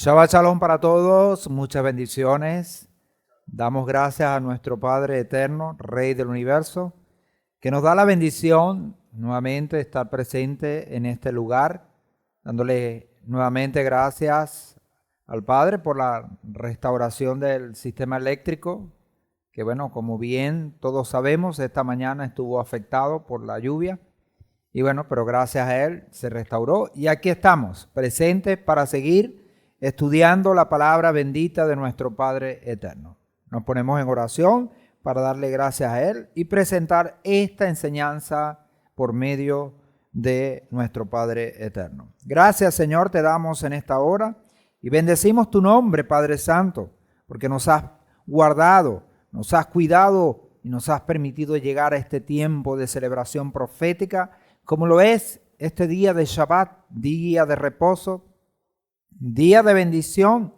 Shabbat Shalom para todos, muchas bendiciones. Damos gracias a nuestro Padre eterno, Rey del universo, que nos da la bendición nuevamente de estar presente en este lugar, dándole nuevamente gracias al Padre por la restauración del sistema eléctrico, que bueno, como bien todos sabemos, esta mañana estuvo afectado por la lluvia. Y bueno, pero gracias a Él se restauró y aquí estamos, presentes para seguir estudiando la palabra bendita de nuestro Padre eterno. Nos ponemos en oración para darle gracias a Él y presentar esta enseñanza por medio de nuestro Padre eterno. Gracias, Señor, te damos en esta hora y bendecimos tu nombre, Padre Santo, porque nos has guardado, nos has cuidado y nos has permitido llegar a este tiempo de celebración profética, como lo es este día de Shabbat, día de reposo, día de bendición,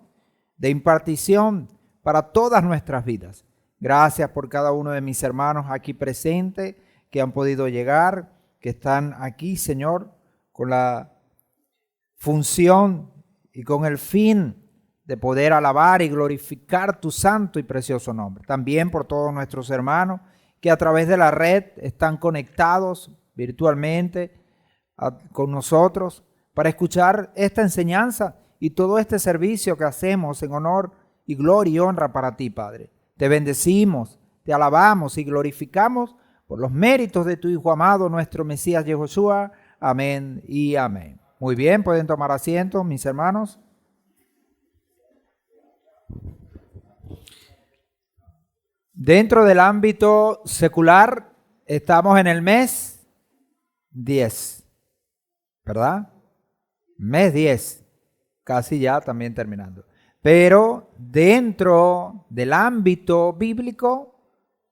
de impartición para todas nuestras vidas. Gracias por cada uno de mis hermanos aquí presentes que han podido llegar, que están aquí, Señor, con la función y con el fin de poder alabar y glorificar tu santo y precioso nombre. También por todos nuestros hermanos que a través de la red están conectados virtualmente con nosotros para escuchar esta enseñanza y todo este servicio que hacemos en honor y gloria y honra para ti, Padre. Te bendecimos, te alabamos y glorificamos por los méritos de tu Hijo amado, nuestro Mesías Yehoshua. Amén y amén. Muy bien, pueden tomar asiento, mis hermanos. Dentro del ámbito secular, estamos en el mes 10, ¿verdad? Mes 10. Casi ya también terminando. Pero dentro del ámbito bíblico,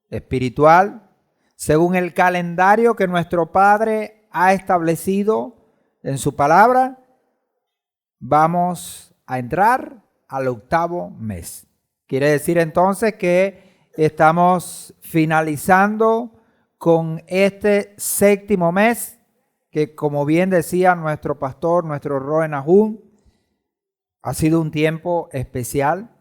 espiritual, según el calendario que nuestro Padre ha establecido en su palabra, vamos a entrar al 8º mes. Quiere decir entonces que estamos finalizando con este 7º mes, que como bien decía nuestro pastor, nuestro Roe Nahum, ha sido un tiempo especial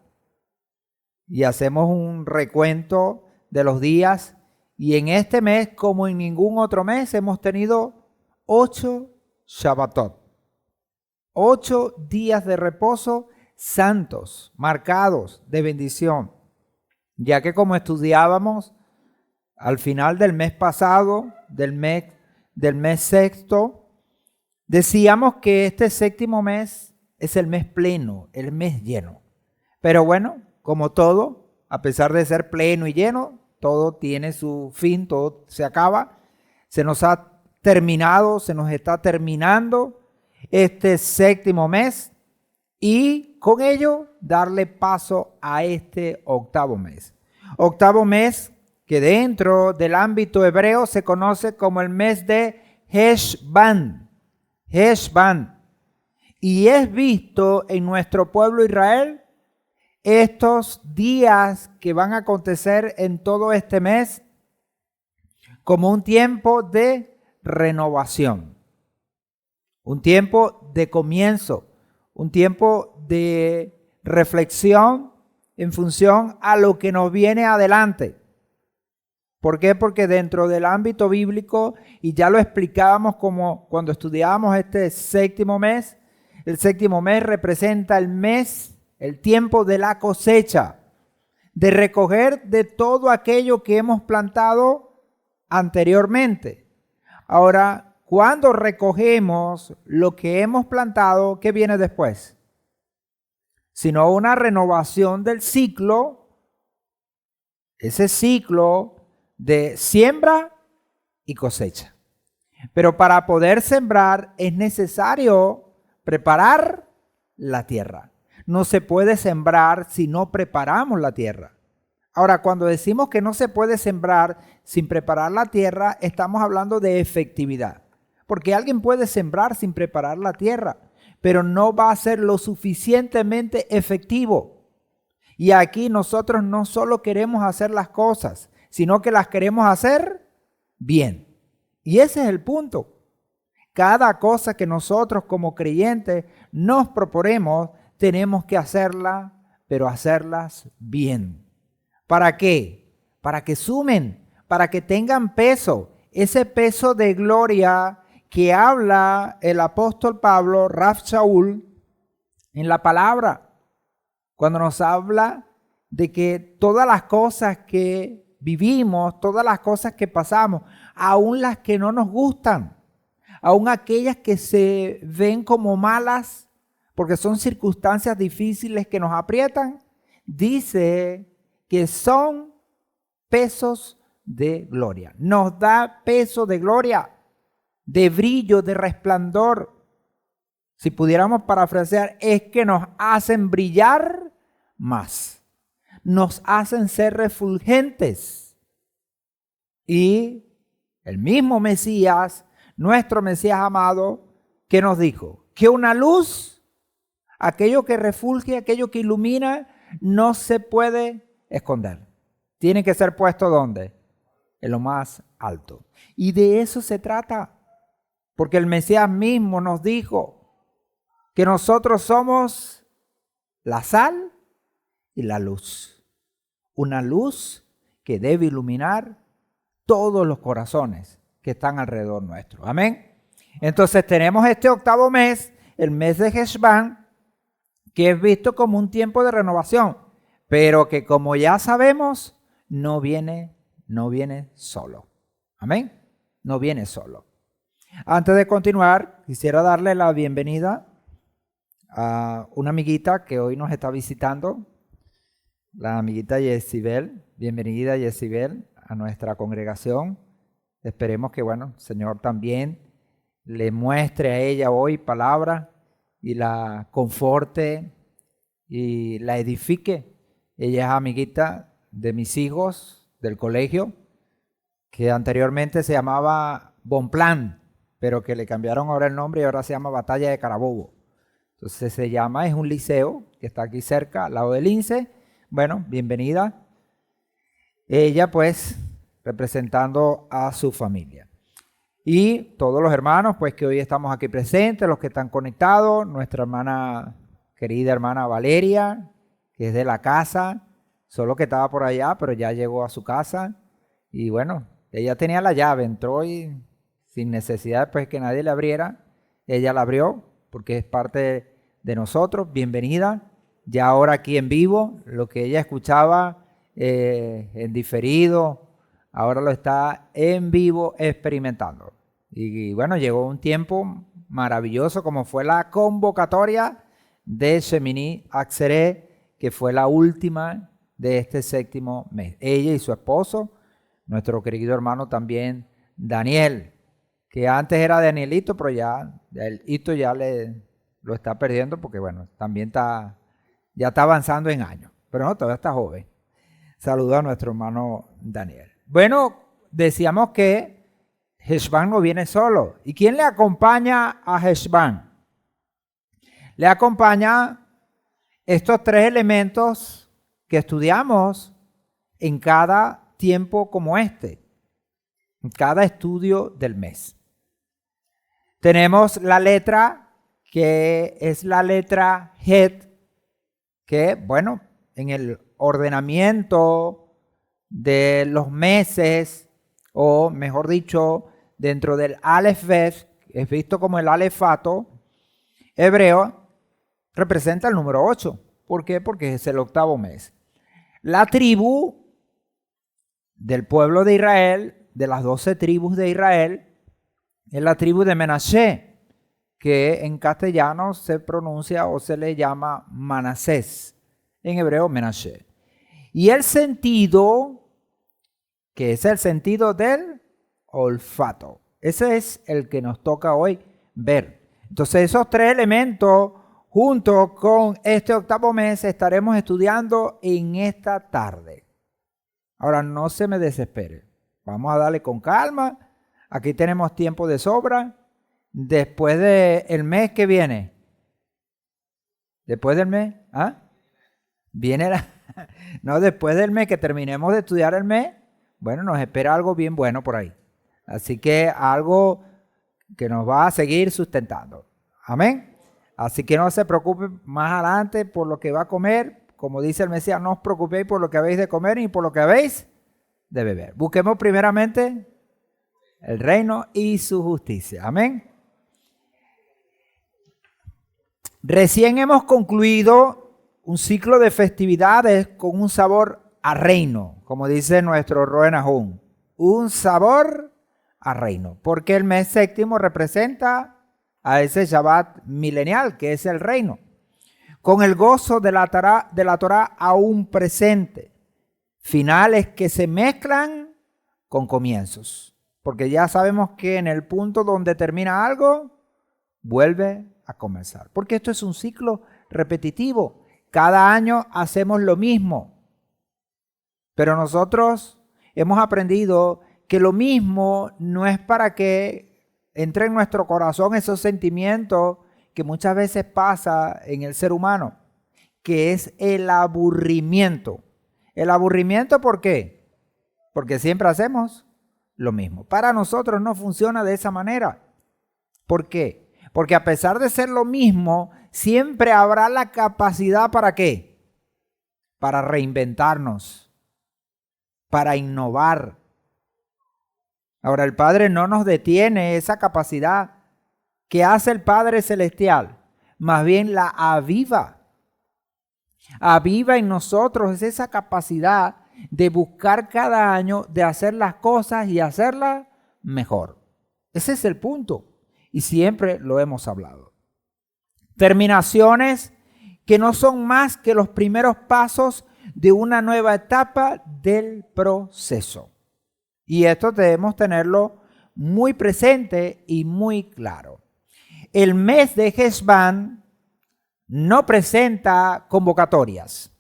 y hacemos un recuento de los días y en este mes, como en ningún otro mes, hemos tenido 8 Shabbatot, 8 días de reposo santos, marcados de bendición, ya que como estudiábamos al final del mes pasado, del mes sexto, decíamos que este 7º mes es el mes pleno, el mes lleno. Pero bueno, como todo, a pesar de ser pleno y lleno, todo tiene su fin, todo se acaba. Se nos ha terminado, se nos está terminando este 7º mes y con ello darle paso a este 8º mes. 8º mes que dentro del ámbito hebreo se conoce como el mes de Heshvan. Heshvan. Y es visto en nuestro pueblo Israel estos días que van a acontecer en todo este mes como un tiempo de renovación, un tiempo de comienzo, un tiempo de reflexión en función a lo que nos viene adelante. ¿Por qué? Porque dentro del ámbito bíblico, y ya lo explicábamos como cuando estudiábamos este 7º mes, el 7º mes representa el mes, el tiempo de la cosecha, de recoger de todo aquello que hemos plantado anteriormente. Ahora, cuando recogemos lo que hemos plantado, ¿qué viene después? Sino una renovación del ciclo, ese ciclo de siembra y cosecha. Pero para poder sembrar es necesario preparar la tierra. No se puede sembrar si no preparamos la tierra. Ahora, cuando decimos que no se puede sembrar sin preparar la tierra, estamos hablando de efectividad. Porque alguien puede sembrar sin preparar la tierra, pero no va a ser lo suficientemente efectivo. Y aquí nosotros no solo queremos hacer las cosas, sino que las queremos hacer bien. Y ese es el punto. Cada cosa que nosotros como creyentes nos proponemos, tenemos que hacerlas, pero hacerlas bien. ¿Para qué? Para que sumen, para que tengan peso. Ese peso de gloria que habla el apóstol Pablo, Rav Shaul, en la palabra, cuando nos habla de que todas las cosas que vivimos, todas las cosas que pasamos, aun las que no nos gustan, aun aquellas que se ven como malas, porque son circunstancias difíciles que nos aprietan, dice que son pesos de gloria. Nos da peso de gloria, de brillo, de resplandor. Si pudiéramos parafrasear, es que nos hacen brillar más. Nos hacen ser refulgentes. Y el mismo Mesías, nuestro Mesías amado, ¿qué nos dijo? Que una luz, aquello que refulge, aquello que ilumina, no se puede esconder. Tiene que ser puesto ¿dónde? En lo más alto. Y de eso se trata. Porque el Mesías mismo nos dijo que nosotros somos la sal y la luz. Una luz que debe iluminar todos los corazones que están alrededor nuestro. Amén. Entonces tenemos este octavo mes, el mes de Heshvan, que es visto como un tiempo de renovación, pero que como ya sabemos, no viene solo. Amén. No viene solo. Antes de continuar, quisiera darle la bienvenida a una amiguita que hoy nos está visitando, la amiguita Yesibel. Bienvenida, Yesibel, a nuestra congregación. Esperemos que, el Señor también le muestre a ella hoy palabra y la conforte y la edifique. Ella es amiguita de mis hijos del colegio, que anteriormente se llamaba Bonplan, pero que le cambiaron ahora el nombre y ahora se llama Batalla de Carabobo. Entonces es un liceo que está aquí cerca, al lado del INSE. Bueno, bienvenida. Ella pues representando a su familia. Y todos los hermanos pues que hoy estamos aquí presentes, los que están conectados, nuestra querida hermana Valeria, que es de la casa, solo que estaba por allá, pero ya llegó a su casa. Y ella tenía la llave, entró y sin necesidad pues que nadie le abriera, ella la abrió porque es parte de nosotros. Bienvenida. Ya ahora aquí en vivo, lo que ella escuchaba en diferido, ahora lo está en vivo experimentando. Y llegó un tiempo maravilloso como fue la convocatoria de Shemini Atzeret, que fue la última de este séptimo mes. Ella y su esposo, nuestro querido hermano también Daniel, que antes era Danielito, pero ya el hito ya lo está perdiendo porque también ya está avanzando en años, pero no, todavía está joven. Saludo a nuestro hermano Daniel. Decíamos que Heshvan no viene solo. ¿Y quién le acompaña a Heshvan? Le acompaña estos tres elementos que estudiamos en cada tiempo como este, en cada estudio del mes. Tenemos la letra que es la letra Het, que en el ordenamiento de los meses, o mejor dicho, dentro del Aleph Bet, es visto como el alefato hebreo, representa el número 8. ¿Por qué? Porque es el octavo mes. La tribu del pueblo de Israel, de las 12 tribus de Israel, es la tribu de Menashe, que en castellano se pronuncia o se le llama Manasés, en hebreo Menashe. Y el sentido, que es el sentido del olfato, ese es el que nos toca hoy ver. Entonces esos tres elementos, junto con este octavo mes, estaremos estudiando en esta tarde. Ahora no se me desespere, vamos a darle con calma, aquí tenemos tiempo de sobra. Después del mes que viene, después del mes, después del mes que terminemos de estudiar el mes, nos espera algo bien bueno por ahí. Así que algo que nos va a seguir sustentando. Amén. Así que no se preocupen más adelante por lo que va a comer. Como dice el Mesías, no os preocupéis por lo que habéis de comer ni por lo que habéis de beber. Busquemos primeramente el reino y su justicia. Amén. Recién hemos concluido un ciclo de festividades con un sabor a reino, como dice nuestro Roe Nahum. Un sabor a reino, porque el mes séptimo representa a ese Shabbat milenial, que es el reino, con el gozo de la Torá aún presente, finales que se mezclan con comienzos, porque ya sabemos que en el punto donde termina algo, vuelve a comenzar, porque esto es un ciclo repetitivo. Cada año hacemos lo mismo, pero nosotros hemos aprendido que lo mismo no es para que entre en nuestro corazón esos sentimientos que muchas veces pasa en el ser humano, que es el aburrimiento. ¿El aburrimiento por qué? Porque siempre hacemos lo mismo. Para nosotros no funciona de esa manera. ¿Por qué? Porque a pesar de ser lo mismo, siempre habrá la capacidad ¿para qué? Para reinventarnos, para innovar. Ahora, el Padre no nos detiene esa capacidad. ¿Qué hace el Padre Celestial? Más bien la aviva. Aviva en nosotros esa capacidad de buscar cada año, de hacer las cosas y hacerlas mejor. Ese es el punto. Y siempre lo hemos hablado. Terminaciones que no son más que los primeros pasos de una nueva etapa del proceso. Y esto debemos tenerlo muy presente y muy claro. El mes de Heshvan no presenta convocatorias.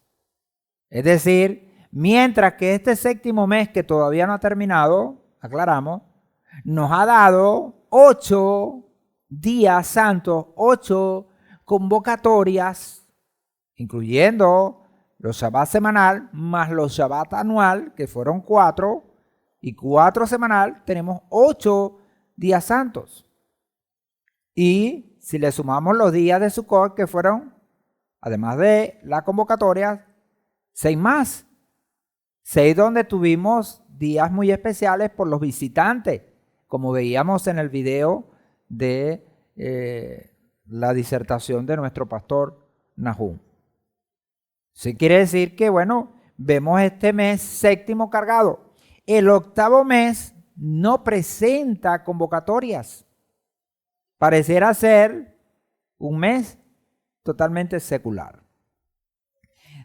Es decir, mientras que este séptimo mes, que todavía no ha terminado, aclaramos, nos ha dado 8 días santos, 8 convocatorias, incluyendo los Shabbat semanal más los Shabbat anual, que fueron 4, y 4 semanal, tenemos 8 días santos. Y si le sumamos los días de Sukkot, que fueron, además de la convocatoria, 6 más. 6 donde tuvimos días muy especiales por los visitantes, como veíamos en el video de la disertación de nuestro pastor Nahum. Eso quiere decir que, bueno, vemos este mes séptimo cargado. El octavo mes no presenta convocatorias. Pareciera ser un mes totalmente secular.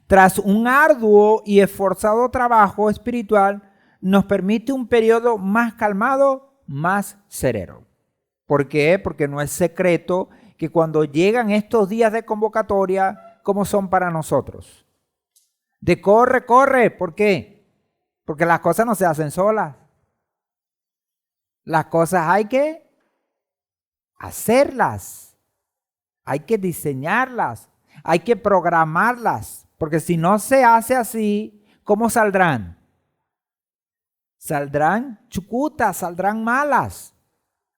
Tras un arduo y esforzado trabajo espiritual, nos permite un periodo más calmado, más sereno. ¿Por qué? Porque no es secreto que cuando llegan estos días de convocatoria, ¿cómo son para nosotros? De corre, corre. ¿Por qué? Porque las cosas no se hacen solas. Las cosas hay que hacerlas. Hay que diseñarlas. Hay que programarlas. Porque si no se hace así, ¿cómo saldrán? Saldrán chucutas, saldrán malas.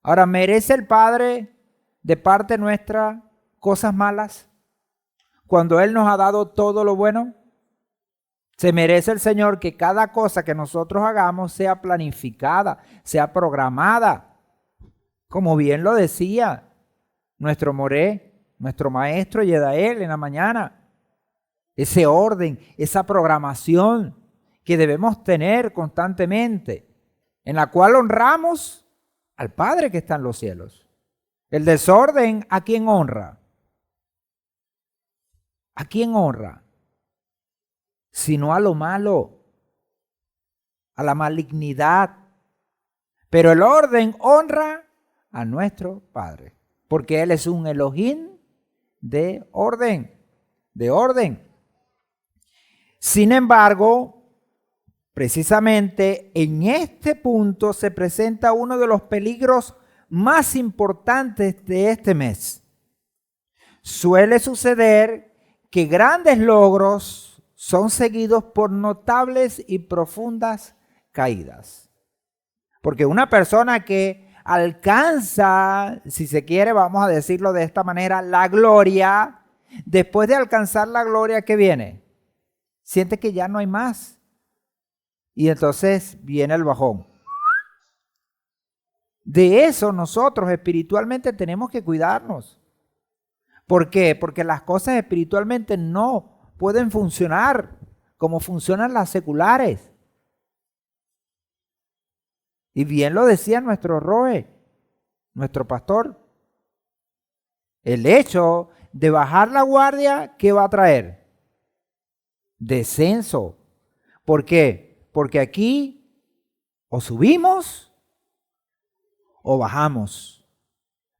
Ahora, ¿merece el Padre de parte nuestra cosas malas cuando Él nos ha dado todo lo bueno? Se merece el Señor que cada cosa que nosotros hagamos sea planificada, sea programada. Como bien lo decía nuestro Moré, nuestro maestro Yedael en la mañana. Ese orden, esa programación que debemos tener constantemente, en la cual honramos al Padre que está en los cielos. El desorden, ¿a quién honra? ¿A quién honra? Sino a lo malo, a la malignidad. Pero el orden honra a nuestro Padre, porque Él es un Elohim de orden, de orden. Sin embargo, precisamente en este punto se presenta uno de los peligros más importantes de este mes. Suele suceder que grandes logros son seguidos por notables y profundas caídas. Porque una persona que alcanza, si se quiere, vamos a decirlo de esta manera, la gloria. Después de alcanzar la gloria, ¿qué viene? Siente que ya no hay más. Y entonces viene el bajón. De eso nosotros espiritualmente tenemos que cuidarnos. ¿Por qué? Porque las cosas espiritualmente no pueden funcionar como funcionan las seculares. Y bien lo decía nuestro Roe, nuestro pastor. El hecho de bajar la guardia, ¿qué va a traer? Descenso. ¿Por qué? Porque aquí o subimos o bajamos.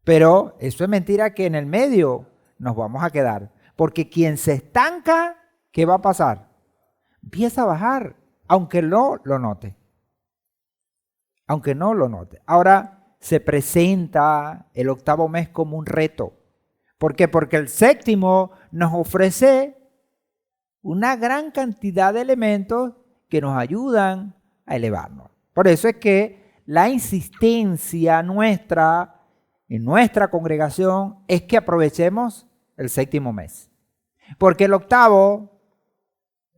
Pero eso es mentira, que en el medio nos vamos a quedar. Porque quien se estanca, ¿qué va a pasar? Empieza a bajar, aunque no lo note. Aunque no lo note. Ahora se presenta el octavo mes como un reto. ¿Por qué? Porque el séptimo nos ofrece una gran cantidad de elementos que nos ayudan a elevarnos. Por eso es que la insistencia nuestra en nuestra congregación es que aprovechemos el séptimo mes. Porque el octavo,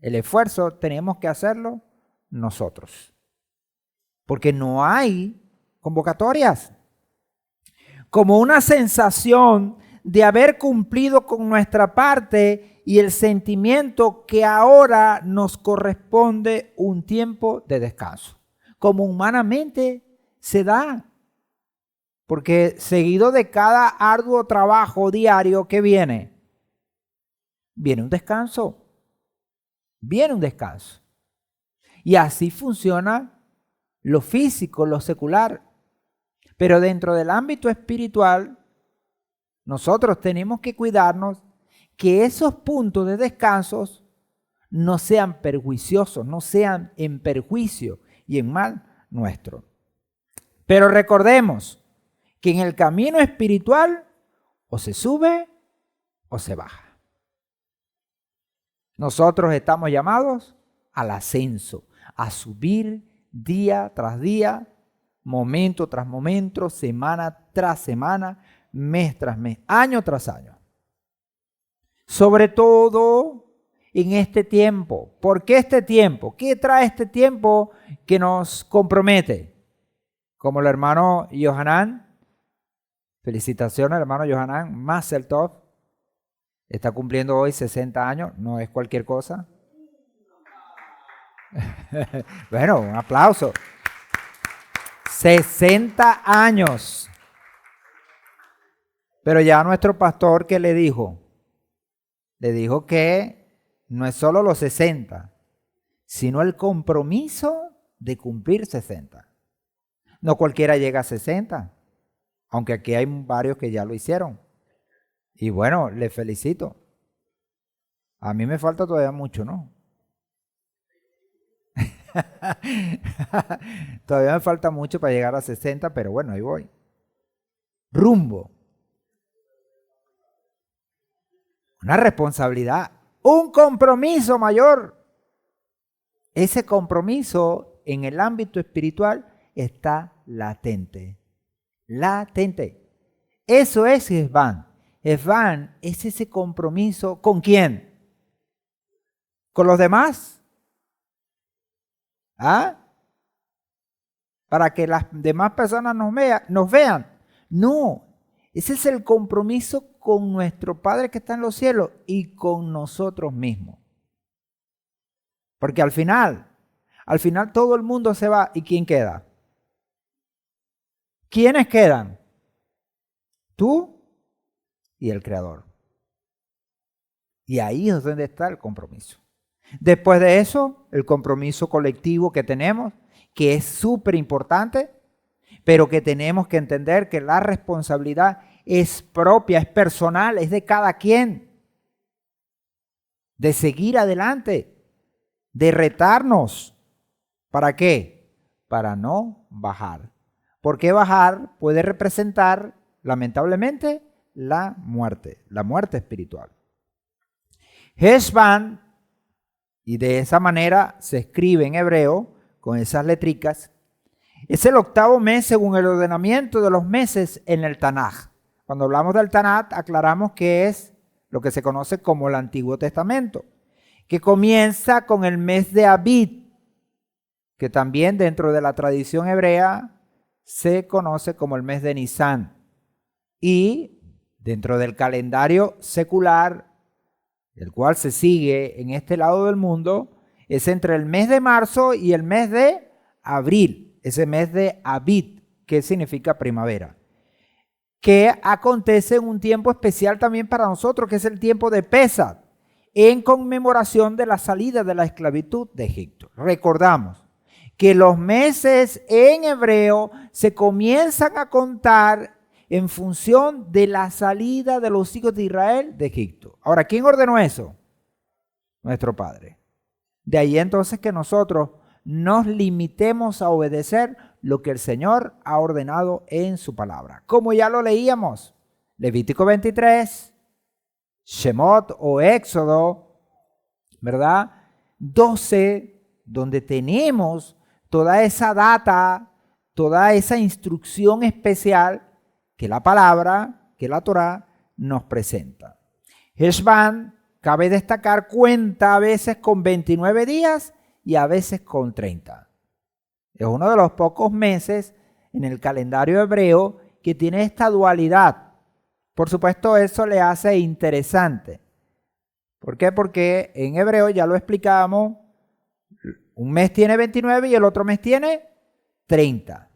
el esfuerzo, tenemos que hacerlo nosotros. Porque no hay convocatorias. Como una sensación de haber cumplido con nuestra parte y el sentimiento que ahora nos corresponde un tiempo de descanso. Como humanamente se da. Porque seguido de cada arduo trabajo diario que viene un descanso. Viene un descanso. Y así funciona lo físico, lo secular. Pero dentro del ámbito espiritual, nosotros tenemos que cuidarnos que esos puntos de descansos no sean perjuiciosos, no sean en perjuicio y en mal nuestro. Pero recordemos que en el camino espiritual o se sube o se baja. Nosotros estamos llamados al ascenso, a subir día tras día, momento tras momento, semana tras semana, mes tras mes, año tras año. Sobre todo en este tiempo. ¿Por qué este tiempo? ¿Qué trae este tiempo que nos compromete? Como el hermano Yohanan, felicitaciones hermano Yohanan Mazeltov, está cumpliendo hoy 60 años, no es cualquier cosa. Bueno, un aplauso. 60 años. Pero ya nuestro pastor, ¿qué le dijo? Le dijo que no es solo los 60, sino el compromiso de cumplir 60. No cualquiera llega a 60, aunque aquí hay varios que ya lo hicieron. Y bueno, le felicito. A mí me falta todavía mucho, ¿no? Todavía me falta mucho para llegar a 60, pero bueno, ahí voy. Rumbo. Una responsabilidad, un compromiso mayor. Ese compromiso en el ámbito espiritual está latente. Latente. Eso es Esban. Esban es ese compromiso. ¿Con quién? ¿Con los demás? ¿Ah? Para que las demás personas nos vean. No, ese es el compromiso con nuestro Padre que está en los cielos y con nosotros mismos. Porque al final todo el mundo se va. ¿Y quién queda? ¿Quiénes quedan? Tú y el Creador. Y ahí es donde está el compromiso. Después de eso, el compromiso colectivo que tenemos, que es súper importante, pero que tenemos que entender que la responsabilidad es propia, es personal, es de cada quien. De seguir adelante, de retarnos. ¿Para qué? Para no bajar. Porque bajar puede representar, lamentablemente, la muerte espiritual. Heshvan, y de esa manera se escribe en hebreo, con esas letricas, Es el octavo mes según el ordenamiento de los meses en el Tanaj. Cuando hablamos del Tanaj, aclaramos que es lo que se conoce como el Antiguo Testamento, que comienza con el mes de Abib, que también dentro de la tradición hebrea se conoce como el mes de Nisan. Y dentro del calendario secular, el cual se sigue en este lado del mundo, es entre el mes de marzo y el mes de abril, ese mes de Abib, que significa primavera, que acontece en un tiempo especial también para nosotros, que es el tiempo de Pesach, en conmemoración de la salida de la esclavitud de Egipto. Recordamos que los meses en hebreo se comienzan a contar en función de la salida de los hijos de Israel de Egipto. Ahora, ¿quién ordenó eso? Nuestro Padre. De ahí entonces que nosotros nos limitemos a obedecer lo que el Señor ha ordenado en su palabra. Como ya lo leíamos, Levítico 23, Shemot o Éxodo, ¿verdad? 12, donde tenemos toda esa data, toda esa instrucción especial que la palabra, que la Torá nos presenta. Heshvan, cabe destacar, cuenta a veces con 29 días y a veces con 30. Es uno de los pocos meses en el calendario hebreo que tiene esta dualidad. Por supuesto, eso le hace interesante. ¿Por qué? Porque en hebreo, ya lo explicamos, un mes tiene 29 y el otro mes tiene 30.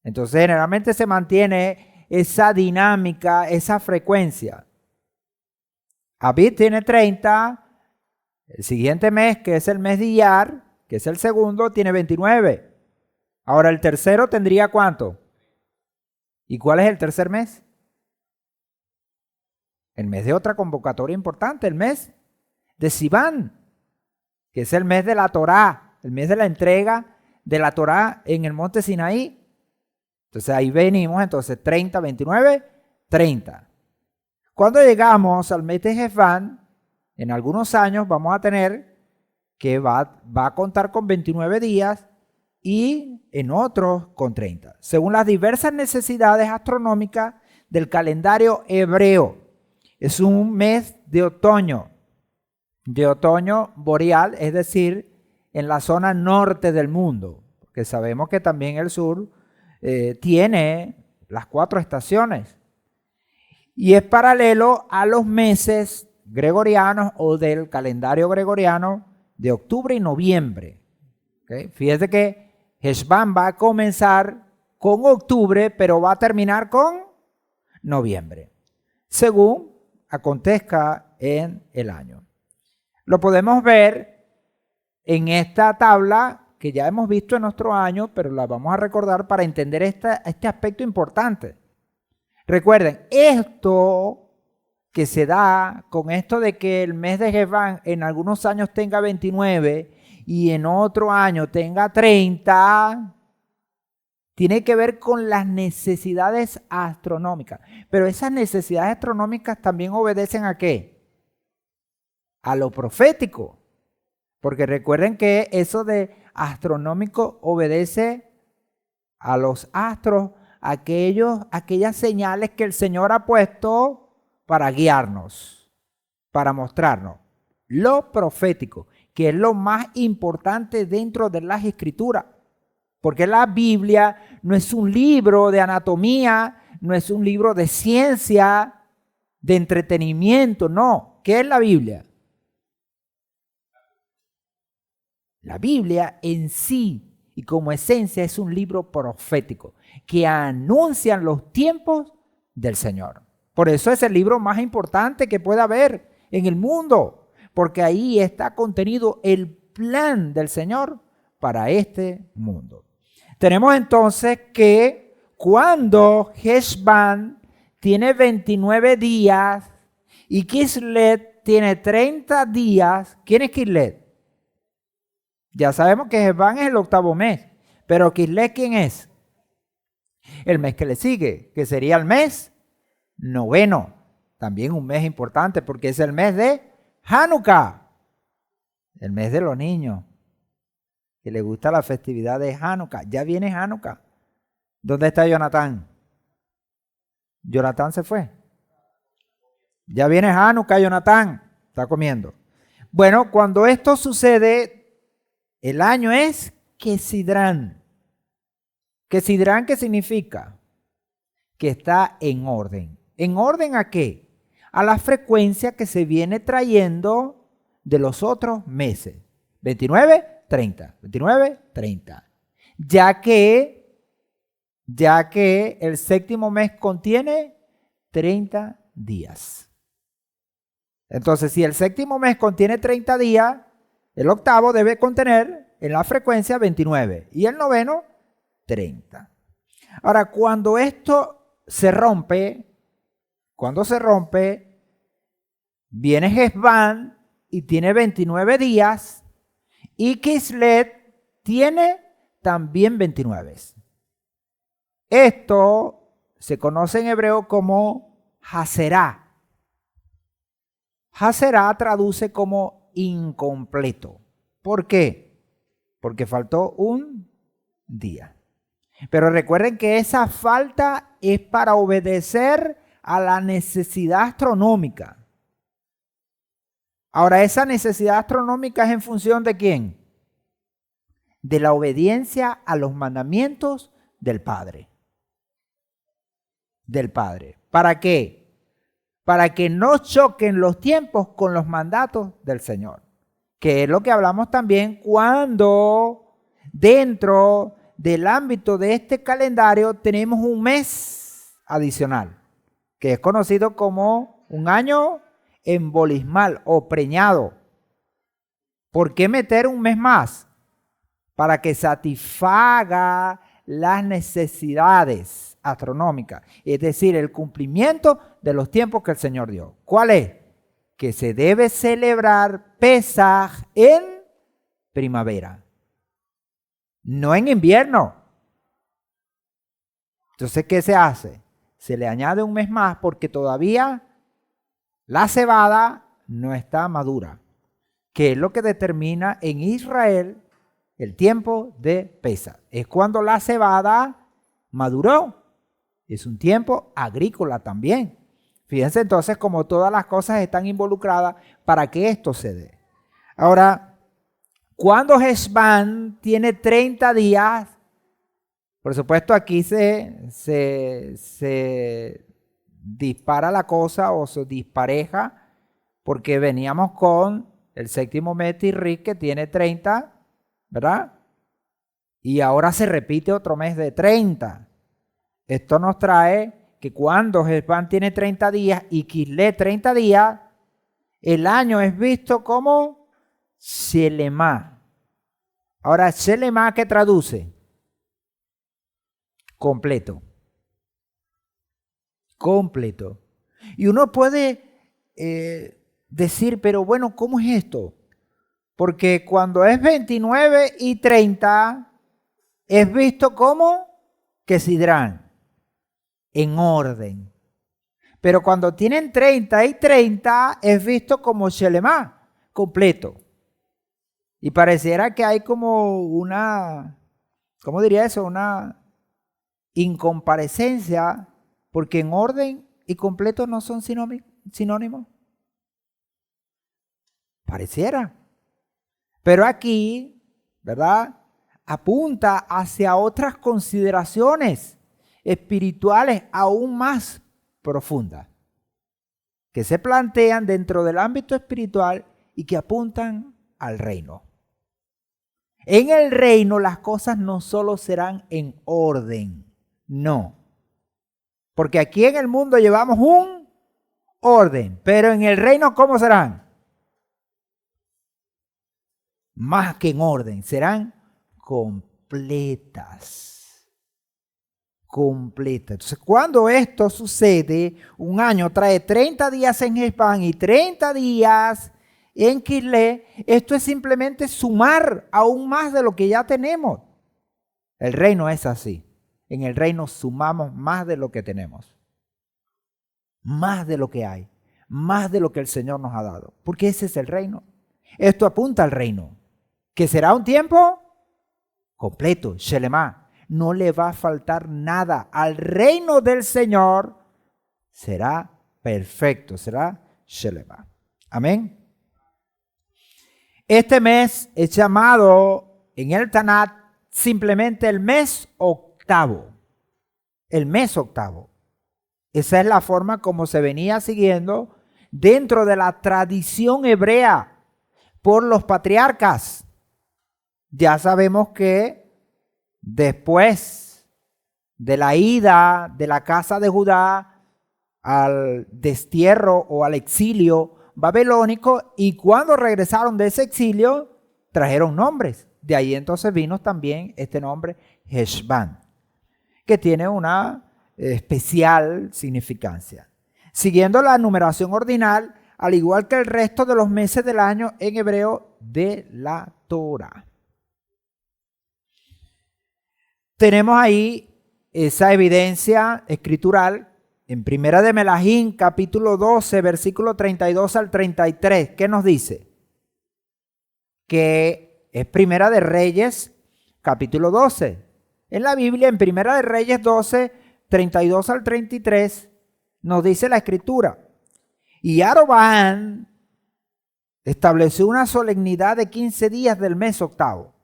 Entonces, generalmente se mantiene esa dinámica, esa frecuencia. Abib tiene 30, el siguiente mes, que es el mes de Iyar, que es el segundo, tiene 29. Ahora, el tercero tendría ¿cuánto? ¿Y cuál es el tercer mes? El mes de otra convocatoria importante, el mes de Sivan, que es el mes de la Torá, el mes de la entrega de la Torá en el monte Sinaí. Entonces ahí venimos, entonces 30, 29, 30. Cuando llegamos al mes de Heshvan, en algunos años vamos a tener que va a contar con 29 días y en otros con 30, según las diversas necesidades astronómicas del calendario hebreo. Es un mes de otoño boreal, es decir, en la zona norte del mundo, porque sabemos que también el sur tiene las 4 estaciones y es paralelo a los meses gregorianos o del calendario gregoriano de octubre y noviembre. ¿Okay? Fíjate que Heshvan va a comenzar con octubre, pero va a terminar con noviembre, según acontezca en el año. Lo podemos ver en esta tabla que ya hemos visto en nuestro año, pero la vamos a recordar para entender este aspecto importante. Recuerden, esto que se da con esto de que el mes de Heshvan en algunos años tenga 29 y en otro año tenga 30, tiene que ver con las necesidades astronómicas. Pero esas necesidades astronómicas también obedecen ¿a qué? A lo profético. Porque recuerden que eso de astronómico obedece a los astros, aquellas señales que el Señor ha puesto para guiarnos, para mostrarnos. Lo profético, que es lo más importante dentro de las Escrituras. Porque la Biblia no es un libro de anatomía, no es un libro de ciencia, de entretenimiento, no. ¿Qué es la Biblia? La Biblia en sí y como esencia es un libro profético que anuncian los tiempos del Señor. Por eso es el libro más importante que pueda haber en el mundo, porque ahí está contenido el plan del Señor para este mundo. Tenemos entonces que cuando Heshvan tiene 29 días y Kislev tiene 30 días, ¿quién es Kislev? Ya sabemos que Heshvan es el octavo mes, pero Kislev ¿quién es? El mes que le sigue, que sería el mes noveno. También un mes importante porque es el mes de Hanukkah, el mes de los niños. que le gusta la festividad de Hanukkah. Ya viene Hanukkah. ¿Dónde está Jonathan? Jonathan se fue. Ya viene Hanukkah, Jonathan. Está comiendo. Bueno, cuando esto sucede, el año es Kesidrán. Kesidrán, ¿qué significa? Que está en orden. ¿En orden a qué? A la frecuencia que se viene trayendo de los otros meses. 29, 30. 29, 30. Ya que el séptimo mes contiene 30 días. Entonces, si el séptimo mes contiene 30 días, el octavo debe contener en la frecuencia 29 y el noveno 30. Ahora, cuando esto se rompe, viene Hesbán y tiene 29 días y Kislev tiene también 29. Esto se conoce en hebreo como Haserá. Haserá traduce como incompleto. ¿Por qué? Porque faltó un día. Pero recuerden que esa falta es para obedecer a la necesidad astronómica. Ahora, esa necesidad astronómica es en función de ¿quién? De la obediencia a los mandamientos del Padre. Del Padre. ¿Para qué? Para que no choquen los tiempos con los mandatos del Señor. Que es lo que hablamos también cuando dentro del ámbito de este calendario tenemos un mes adicional, que es conocido como un año embolismal o preñado. ¿Por qué meter un mes más? Para que satisfaga las necesidades astronómicas, es decir, el cumplimiento de los tiempos que el Señor dio. ¿Cuál es? Que se debe celebrar Pesaj en primavera, no en invierno. Entonces, ¿qué se hace? Se le añade un mes más porque todavía la cebada no está madura, que es lo que determina en Israel el tiempo de Pesaj. Es cuando la cebada maduró. Es un tiempo agrícola también. Fíjense entonces cómo todas las cosas están involucradas para que esto se dé. Ahora, cuando Hesbán tiene 30 días, por supuesto aquí se dispara la cosa o se dispareja porque veníamos con el séptimo mes Tirri que tiene 30, ¿verdad? Y ahora se repite otro mes de 30. Esto nos trae que cuando Hesbán tiene 30 días y Kislev 30 días, el año es visto como Shelemá. Ahora, Shelemá, ¿qué traduce? Completo. Completo. Y uno puede decir, pero bueno, ¿cómo es esto? Porque cuando es 29 y 30, es visto como Kesidrán, en orden. Pero cuando tienen 30 y 30, es visto como Shelemá, completo. Y pareciera que hay como una, ¿cómo diría eso? Una incomparecencia, porque en orden y completo no son sinónimos. Pareciera. Pero aquí, ¿verdad? Apunta hacia otras consideraciones espirituales aún más profundas que se plantean dentro del ámbito espiritual y que apuntan al reino. En el reino las cosas no solo serán en orden, no. Porque aquí en el mundo llevamos un orden, pero en el reino ¿cómo serán? Más que en orden, serán completas. Completa. Entonces, cuando esto sucede, un año trae 30 días en Hesbán y 30 días en Kislev, esto es simplemente sumar aún más de lo que ya tenemos. El reino es así. En el reino sumamos más de lo que tenemos. Más de lo que hay. Más de lo que el Señor nos ha dado. Porque ese es el reino. Esto apunta al reino. ¿Que será un tiempo? completo, Shelemá. No le va a faltar nada. Al reino del Señor será perfecto, será Shelemá. Amén. Este mes es llamado en el Tanat simplemente el mes octavo. El mes octavo. Esa es la forma como se venía siguiendo dentro de la tradición hebrea por los patriarcas. Ya sabemos que después de la ida de la casa de Judá al destierro o al exilio babilónico, y cuando regresaron de ese exilio trajeron nombres. De ahí entonces vino también este nombre Heshvan, que tiene una especial significancia. Siguiendo la numeración ordinal, al igual que el resto de los meses del año en hebreo de la Torá. Tenemos ahí esa evidencia escritural en Primera de Melahim, capítulo 12, versículo 32 al 33. ¿Qué nos dice? Que es Primera de Reyes, capítulo 12. En la Biblia, en Primera de Reyes 12, 32 al 33, nos dice la escritura. Y Jeroboam estableció una solemnidad de 15 días del mes octavo.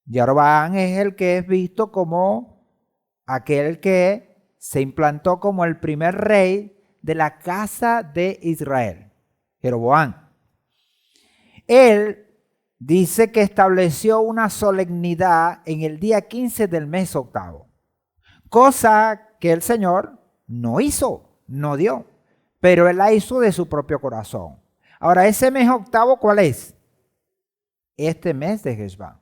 Jeroboam es el que es visto como aquel que se implantó como el primer rey de la casa de Israel, Jeroboam. Él dice que estableció una solemnidad en el día 15 del mes octavo, cosa que el Señor no hizo, no dio, pero Él la hizo de su propio corazón. Ahora, ese mes octavo, ¿cuál es? Este mes de Heshvan.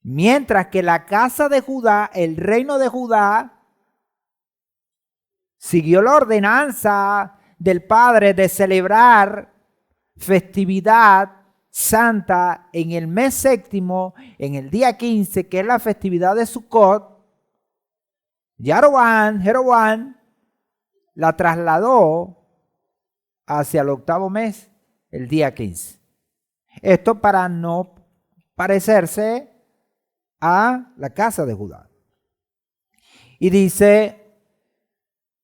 Mientras que la casa de Judá, el reino de Judá, siguió la ordenanza del Padre de celebrar festividad santa en el mes séptimo, en el día 15, que es la festividad de Sukkot. Jeroboam la trasladó hacia el octavo mes, el día 15. Esto para no parecerse a la casa de Judá. Y dice,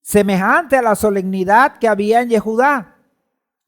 semejante a la solemnidad que había en Yehudá,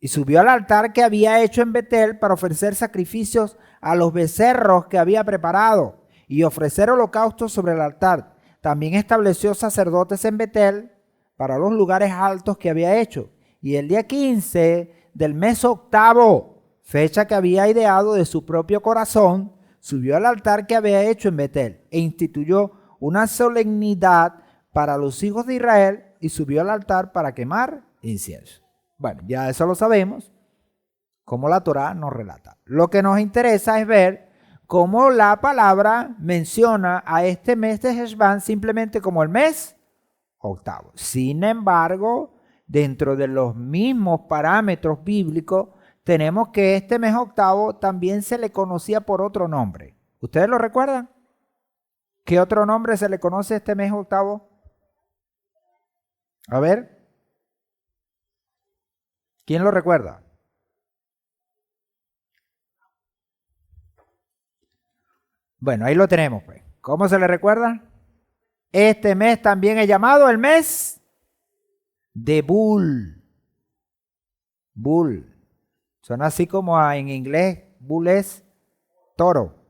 y subió al altar que había hecho en Betel para ofrecer sacrificios a los becerros que había preparado y ofrecer holocaustos sobre el altar. También estableció sacerdotes en Betel para los lugares altos que había hecho. Y el día 15 del mes octavo, fecha que había ideado de su propio corazón, subió al altar que había hecho en Betel e instituyó una solemnidad para los hijos de Israel y subió al altar para quemar incienso. Bueno, ya eso lo sabemos, como la Torá nos relata. Lo que nos interesa es ver cómo la palabra menciona a este mes de Heshvan simplemente como el mes octavo. Sin embargo, dentro de los mismos parámetros bíblicos, tenemos que este mes octavo también se le conocía por otro nombre. ¿Ustedes lo recuerdan? ¿Qué otro nombre se le conoce a este mes octavo? A ver. ¿Quién lo recuerda? Bueno, ahí lo tenemos, pues. ¿Cómo se le recuerda? Este mes también es llamado el mes de Bul. Bul. Suena así como en inglés, Bul es toro.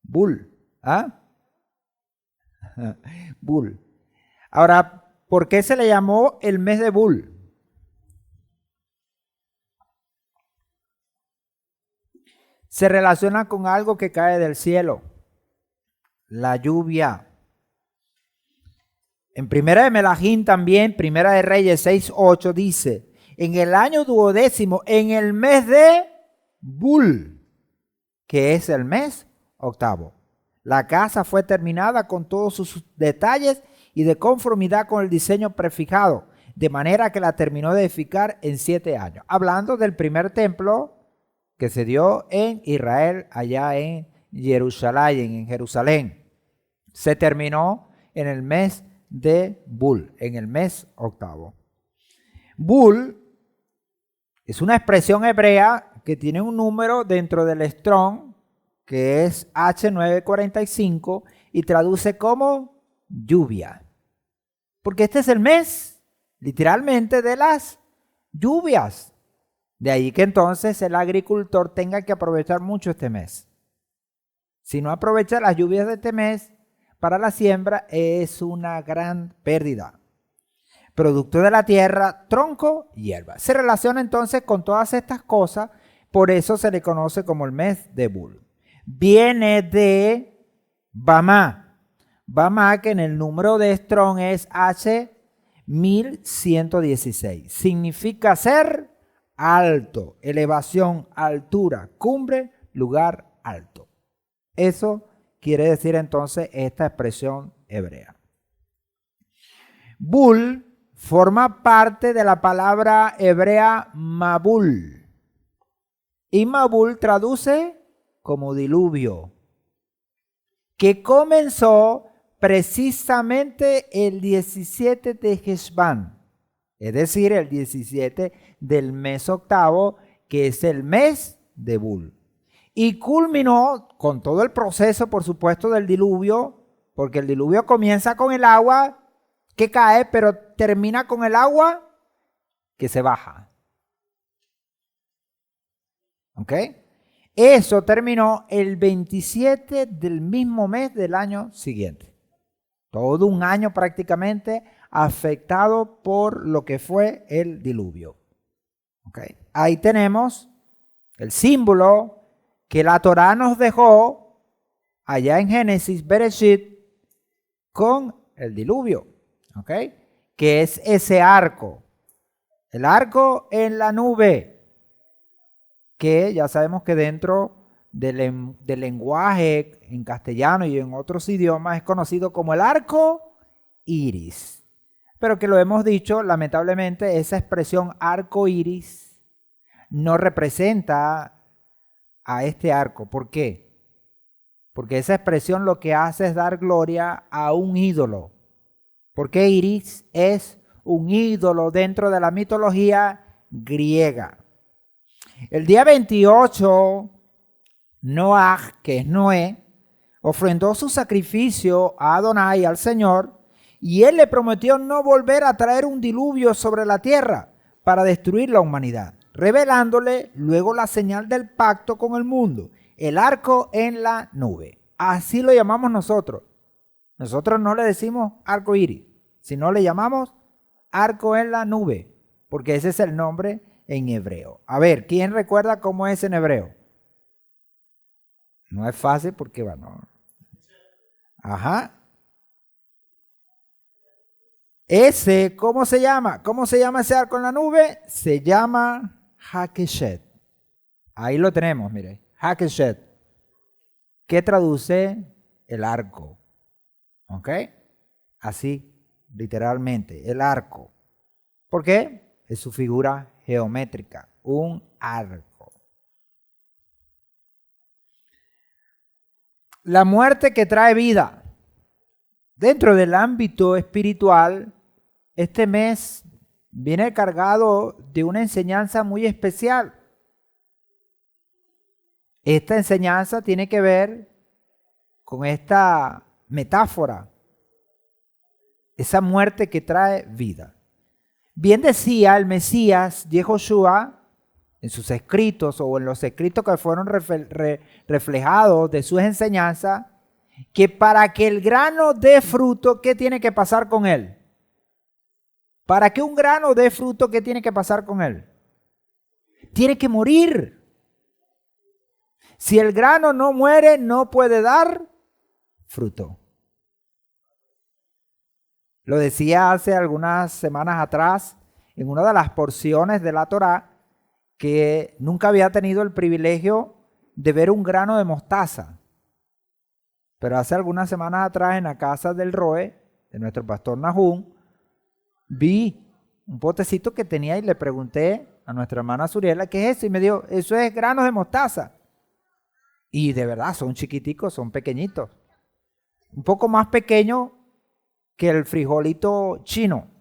Bul. ¿Ah? Bul. Ahora, ¿por qué se le llamó el mes de Bul? Se relaciona con algo que cae del cielo, la lluvia. En Primera de Melahim también, Primera de Reyes 6:8 dice, en el año 12º, en el mes de Bul, que es el mes octavo, la casa fue terminada con todos sus detalles y de conformidad con el diseño prefijado, de manera que la terminó de edificar en 7 años. Hablando del primer templo que se dio en Israel, allá en Jerusalén. Se terminó en el mes de Bul, en el mes octavo. Bul es una expresión hebrea que tiene un número dentro del Strong que es H945, y traduce como lluvia. Porque este es el mes, literalmente, de las lluvias. De ahí que entonces el agricultor tenga que aprovechar mucho este mes. Si no aprovecha las lluvias de este mes para la siembra, es una gran pérdida. Producto de la tierra, tronco, hierba. Se relaciona entonces con todas estas cosas, por eso se le conoce como el mes de Bul. Viene de Bamá. Bamá, que en el número de Strong es H1116. Significa ser alto, elevación, altura, cumbre, lugar alto. Eso quiere decir entonces esta expresión hebrea. Bul forma parte de la palabra hebrea Mabul. Y Mabul traduce como diluvio, que comenzó precisamente el 17 de Heshvan, es decir, el 17 del mes octavo, que es el mes de Bul. Y culminó con todo el proceso, por supuesto, del diluvio, porque el diluvio comienza con el agua que cae, pero termina con el agua que se baja. ¿Ok? Eso terminó el 27 del mismo mes del año siguiente. Todo un año prácticamente afectado por lo que fue el diluvio. ¿Ok? Ahí tenemos el símbolo que la Torá nos dejó allá en Génesis, Bereshit, con el diluvio. ¿Ok? Que es ese arco. El arco en la nube, que ya sabemos que dentro del lenguaje en castellano y en otros idiomas es conocido como el arco iris. Pero que lo hemos dicho, lamentablemente, esa expresión arco iris no representa a este arco. ¿Por qué? Porque esa expresión lo que hace es dar gloria a un ídolo. Porque Iris es un ídolo dentro de la mitología griega. El día 28, Noaj, que es Noé, ofrendó su sacrificio a Adonai, al Señor, y él le prometió no volver a traer un diluvio sobre la tierra para destruir la humanidad, revelándole luego la señal del pacto con el mundo, el arco en la nube. Así lo llamamos nosotros. Nosotros no le decimos arco iris, sino le llamamos arco en la nube, porque ese es el nombre en hebreo. A ver, ¿quién recuerda cómo es en hebreo? No es fácil porque, bueno. Ajá. Ese, ¿cómo se llama? ¿Cómo se llama ese arco en la nube? Se llama Hakeshet. Ahí lo tenemos, mire. Hakeshet. ¿Qué traduce el arco? ¿Ok? Así, literalmente, el arco. ¿Por qué? Es su figura geométrica, un arco. La muerte que trae vida. Dentro del ámbito espiritual, este mes viene cargado de una enseñanza muy especial. Esta enseñanza tiene que ver con esta metáfora, esa muerte que trae vida. Bien decía el Mesías, Yehoshua, en sus escritos o en los escritos que fueron reflejados de sus enseñanzas, que para que el grano dé fruto, ¿qué tiene que pasar con él? Para que un grano dé fruto, ¿qué tiene que pasar con él? Tiene que morir. Si el grano no muere, no puede dar fruto. Lo decía hace algunas semanas atrás en una de las porciones de la Torá, que nunca había tenido el privilegio de ver un grano de mostaza. Pero hace algunas semanas atrás en la casa del Roe, de nuestro pastor Nahum, vi un potecito que tenía y le pregunté a nuestra hermana Suriela, ¿qué es eso? Y me dijo, eso es granos de mostaza. Y de verdad, son chiquiticos, son pequeñitos. Un poco más pequeño que el frijolito chino.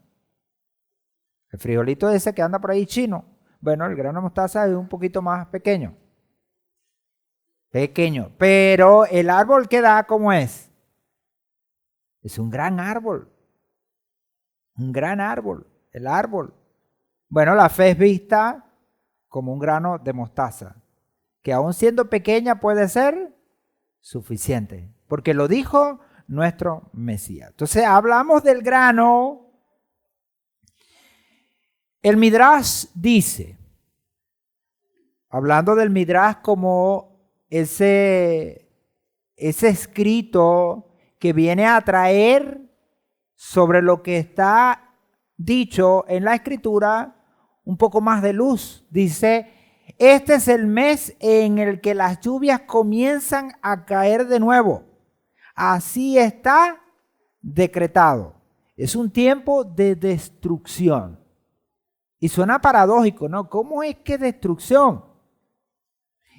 El frijolito ese que anda por ahí chino. Bueno, el grano de mostaza es un poquito más pequeño. Pequeño. Pero el árbol que da, ¿cómo es? Es un gran árbol. Un gran árbol. El árbol. Bueno, la fe es vista como un grano de mostaza, que aun siendo pequeña puede ser suficiente, porque lo dijo nuestro Mesías. Entonces hablamos del grano. El Midrash dice, hablando del Midrash como ese escrito que viene a traer sobre lo que está dicho en la Escritura un poco más de luz. Dice, este es el mes en el que las lluvias comienzan a caer de nuevo. Así está decretado. Es un tiempo de destrucción. Y suena paradójico, ¿no? ¿Cómo es que destrucción?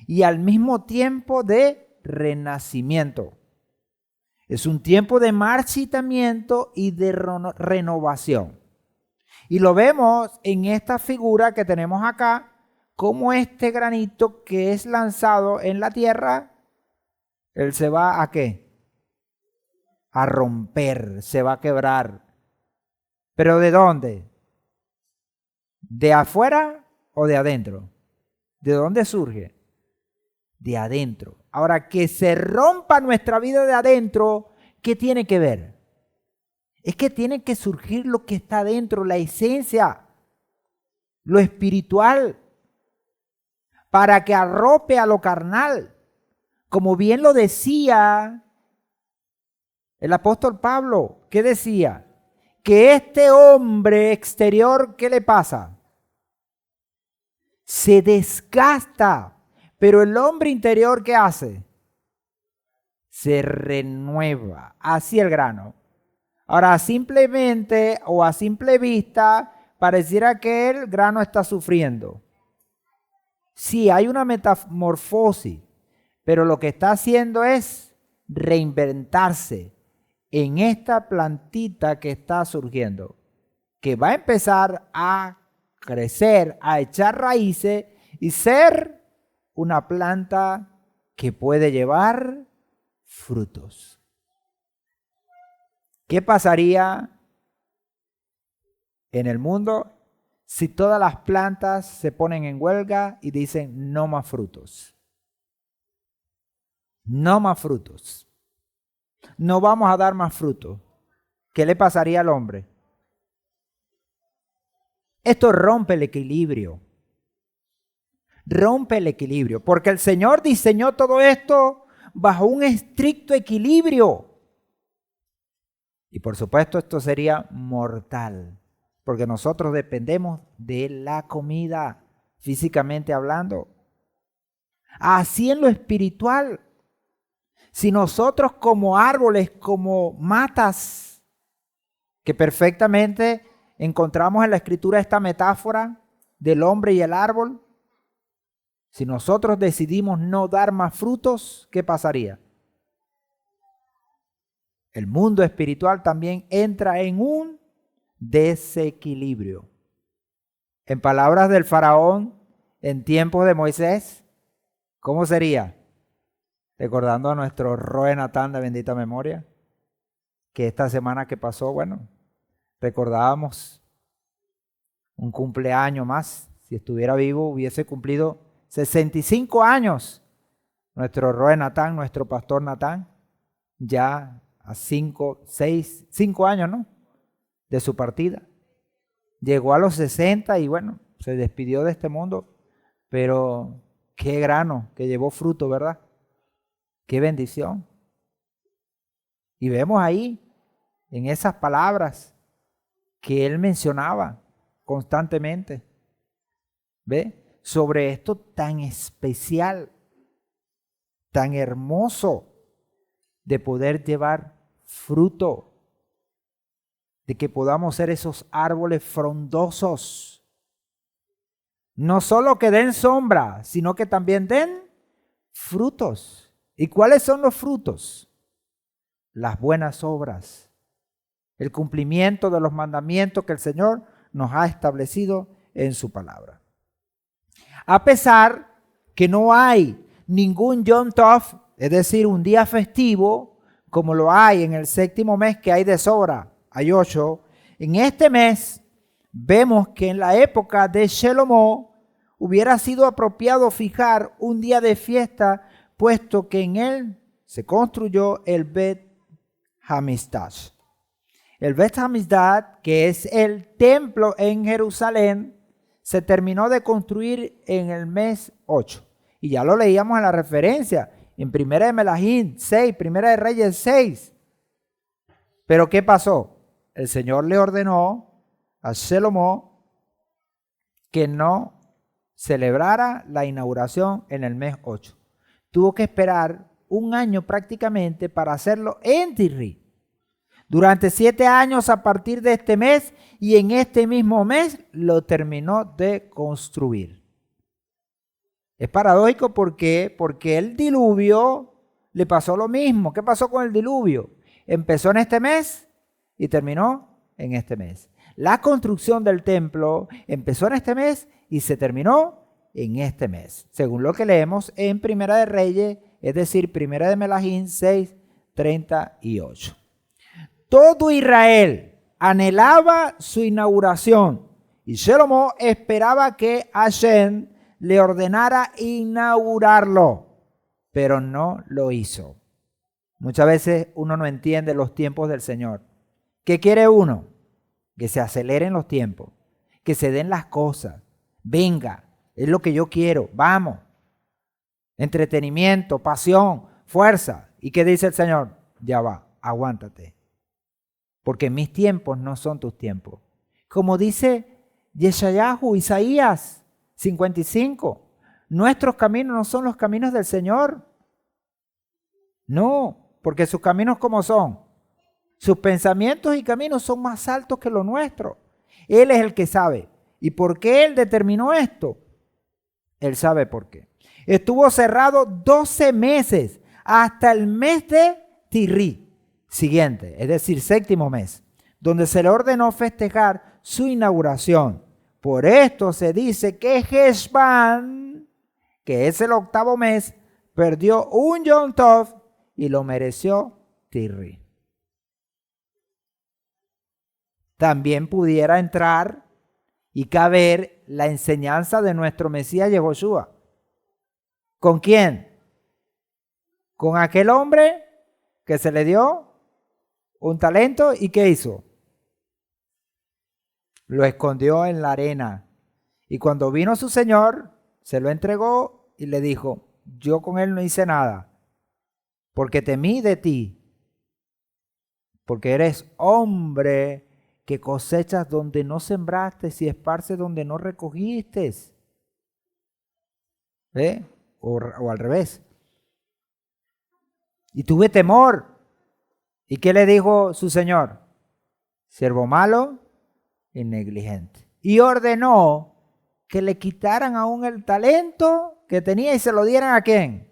Y al mismo tiempo de renacimiento. Es un tiempo de marchitamiento y de renovación. Y lo vemos en esta figura que tenemos acá, como este granito que es lanzado en la tierra, él se va ¿a qué? A romper, se va a quebrar. ¿Pero de dónde? ¿De afuera o de adentro? ¿De dónde surge? De adentro. Ahora, que se rompa nuestra vida de adentro, ¿qué tiene que ver? Es que tiene que surgir lo que está dentro, la esencia, lo espiritual, para que arrope a lo carnal. Como bien lo decía el apóstol Pablo, ¿qué decía? Que este hombre exterior, ¿qué le pasa? Se desgasta, pero el hombre interior, ¿qué hace? Se renueva, así el grano. Ahora, simplemente o a simple vista, pareciera que el grano está sufriendo. Sí, hay una metamorfosis, pero lo que está haciendo es reinventarse en esta plantita que está surgiendo, que va a empezar a crecer, a echar raíces y ser una planta que puede llevar frutos. ¿Qué pasaría en el mundo si todas las plantas se ponen en huelga y dicen no más frutos? No más frutos. No vamos a dar más frutos. ¿Qué le pasaría al hombre? Esto rompe el equilibrio. Rompe el equilibrio. Porque el Señor diseñó todo esto bajo un estricto equilibrio. Y por supuesto esto sería mortal, porque nosotros dependemos de la comida, físicamente hablando. Así en lo espiritual, si nosotros como árboles, como matas, que perfectamente encontramos en la Escritura esta metáfora del hombre y el árbol, si nosotros decidimos no dar más frutos, ¿qué pasaría? El mundo espiritual también entra en un desequilibrio. En palabras del faraón, en tiempos de Moisés, ¿cómo sería? Recordando a nuestro Roe Natán de bendita memoria, que esta semana que pasó, bueno, recordábamos un cumpleaños más. Si estuviera vivo, hubiese cumplido 65 años. Nuestro Roe Natán, nuestro pastor Natán, ya a 5 años, ¿no? De su partida. Llegó a los 60 y bueno, se despidió de este mundo, pero qué grano que llevó fruto, ¿verdad? Qué bendición. Y vemos ahí, en esas palabras que él mencionaba constantemente, ¿ve? Sobre esto tan especial, tan hermoso de poder llevar fruto, de que podamos ser esos árboles frondosos, no solo que den sombra, sino que también den frutos. ¿Y cuáles son los frutos? Las buenas obras, el cumplimiento de los mandamientos que el Señor nos ha establecido en su palabra. A pesar que no hay ningún Yom Tov, es decir, un día festivo, como lo hay en el séptimo mes, que hay de sobra, hay 8. En este mes vemos que en la época de Shalomó hubiera sido apropiado fijar un día de fiesta, puesto que en él se construyó el Bet Hamikdash. El Bet Hamikdash, que es el templo en Jerusalén, se terminó de construir en el mes 8. Y ya lo leíamos en la referencia, en Primera de Melahim 6, Primera de Reyes 6. Pero ¿qué pasó? El Señor le ordenó a Shalomó que no celebrara la inauguración en el mes 8. Tuvo que esperar un año prácticamente para hacerlo en Tirri. Durante 7 años a partir de este mes, y en este mismo mes lo terminó de construir. Es paradójico porque el diluvio le pasó lo mismo. ¿Qué pasó con el diluvio? Empezó en este mes y terminó en este mes. La construcción del templo empezó en este mes y se terminó en este mes, según lo que leemos en Primera de Reyes, es decir, Primera de Melahim 6, 38. Todo Israel anhelaba su inauguración y Shalomó esperaba que Hashem le ordenara inaugurarlo, pero no lo hizo. Muchas veces uno no entiende los tiempos del Señor. ¿Qué quiere uno? Que se aceleren los tiempos, que se den las cosas. Venga, es lo que yo quiero, vamos. Entretenimiento, pasión, fuerza. ¿Y qué dice el Señor? Ya va, aguántate. Porque mis tiempos no son tus tiempos. Como dice Yeshayahu, Isaías 55, nuestros caminos no son los caminos del Señor. No, porque sus caminos ¿cómo son? Sus pensamientos y caminos son más altos que los nuestros. Él es el que sabe. ¿Y por qué Él determinó esto? Él sabe por qué. Estuvo cerrado 12 meses hasta el mes de Tirri siguiente, es decir, séptimo mes, donde se le ordenó festejar su inauguración. Por esto se dice que Heshvan, que es el octavo mes, perdió un Yom Tov y lo mereció Tirri. También pudiera entrar y caber la enseñanza de nuestro Mesías Yehoshua. ¿Con quién? Con aquel hombre que se le dio un talento y ¿qué hizo? Lo escondió en la arena. Y cuando vino su señor, se lo entregó y le dijo, yo con él no hice nada, porque temí de ti, porque eres hombre que cosechas donde no sembraste y esparces donde no recogiste. O al revés. Y tuve temor. ¿Y qué le dijo su señor? Siervo malo y negligente. Y ordenó que le quitaran aún el talento que tenía y se lo dieran ¿a quién?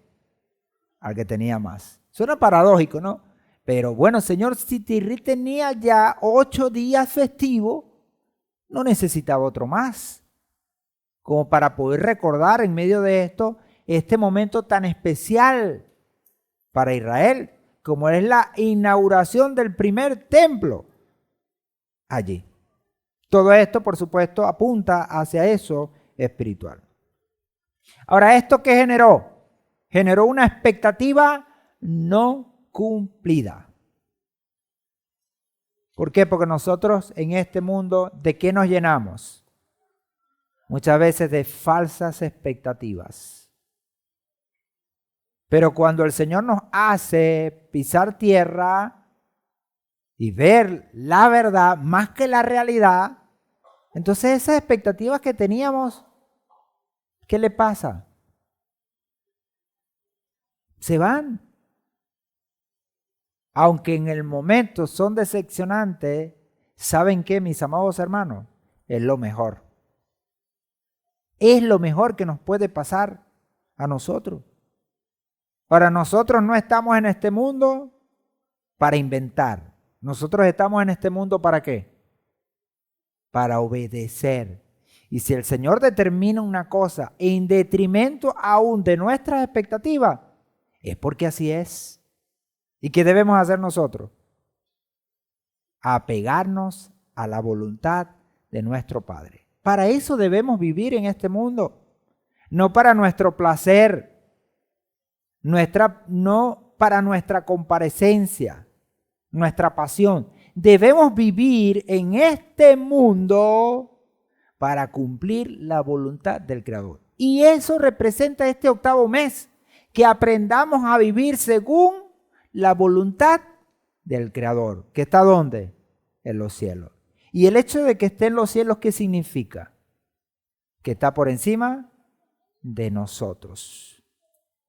Al que tenía más. Suena paradójico, ¿no? Pero bueno, Señor, si Tirri tenía ya 8 días festivos, no necesitaba otro más. Como para poder recordar en medio de esto, este momento tan especial para Israel, como es la inauguración del primer templo allí. Todo esto, por supuesto, apunta hacia eso espiritual. Ahora, ¿esto qué generó? Generó una expectativa no cumplida. ¿Por qué? Porque nosotros en este mundo, ¿de qué nos llenamos? Muchas veces de falsas expectativas. Pero cuando el Señor nos hace pisar tierra y ver la verdad más que la realidad, entonces esas expectativas que teníamos, ¿qué le pasa? Se van. Aunque en el momento son decepcionantes, ¿saben qué, mis amados hermanos? Es lo mejor. Es lo mejor que nos puede pasar a nosotros. Ahora, nosotros no estamos en este mundo para inventar. Nosotros estamos en este mundo ¿para qué? Para obedecer. Y si el Señor determina una cosa en detrimento aún de nuestras expectativas, es porque así es. ¿Y qué debemos hacer nosotros? Apegarnos a la voluntad de nuestro Padre. Para eso debemos vivir en este mundo, no para nuestro placer, no para nuestra comparecencia, nuestra pasión. Debemos vivir en este mundo para cumplir la voluntad del Creador. Y eso representa este octavo mes, que aprendamos a vivir según la voluntad del Creador, que está ¿dónde? En los cielos. Y el hecho de que esté en los cielos, ¿qué significa? Que está por encima de nosotros.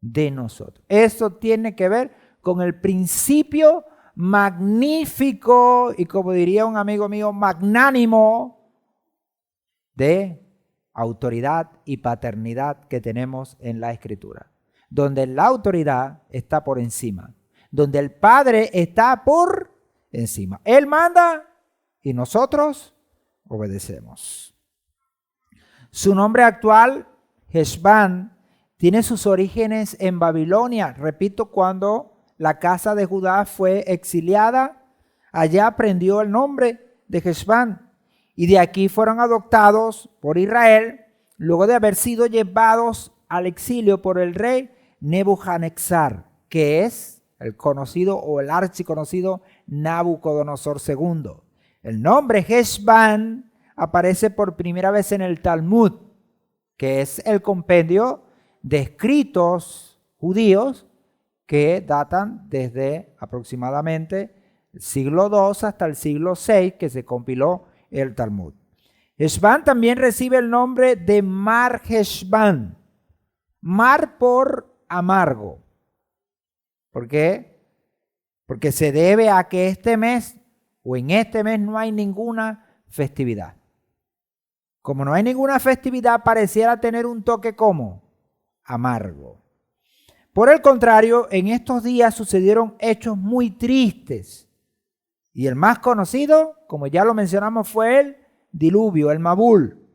De nosotros. Eso tiene que ver con el principio magnífico y, como diría un amigo mío, magnánimo de autoridad y paternidad que tenemos en la Escritura, donde la autoridad está por encima, donde el Padre está por encima. Él manda y nosotros obedecemos. Su nombre actual, Heshbán, tiene sus orígenes en Babilonia. Repito, cuando la casa de Judá fue exiliada, allá aprendió el nombre de Heshbán. Y de aquí fueron adoptados por Israel, luego de haber sido llevados al exilio por el rey Nebuchadnezzar, que es el conocido o el archiconocido Nabucodonosor II. El nombre Heshbán aparece por primera vez en el Talmud, que es el compendio de escritos judíos que datan desde aproximadamente el siglo II hasta el siglo VI, que se compiló el Talmud. Heshbán también recibe el nombre de Mar Heshbán, mar por amargo. ¿Por qué? Porque se debe a que este mes o en este mes no hay ninguna festividad. Como no hay ninguna festividad, pareciera tener un toque como amargo. Por el contrario, en estos días sucedieron hechos muy tristes. Y el más conocido, como ya lo mencionamos, fue el diluvio, el Mabul.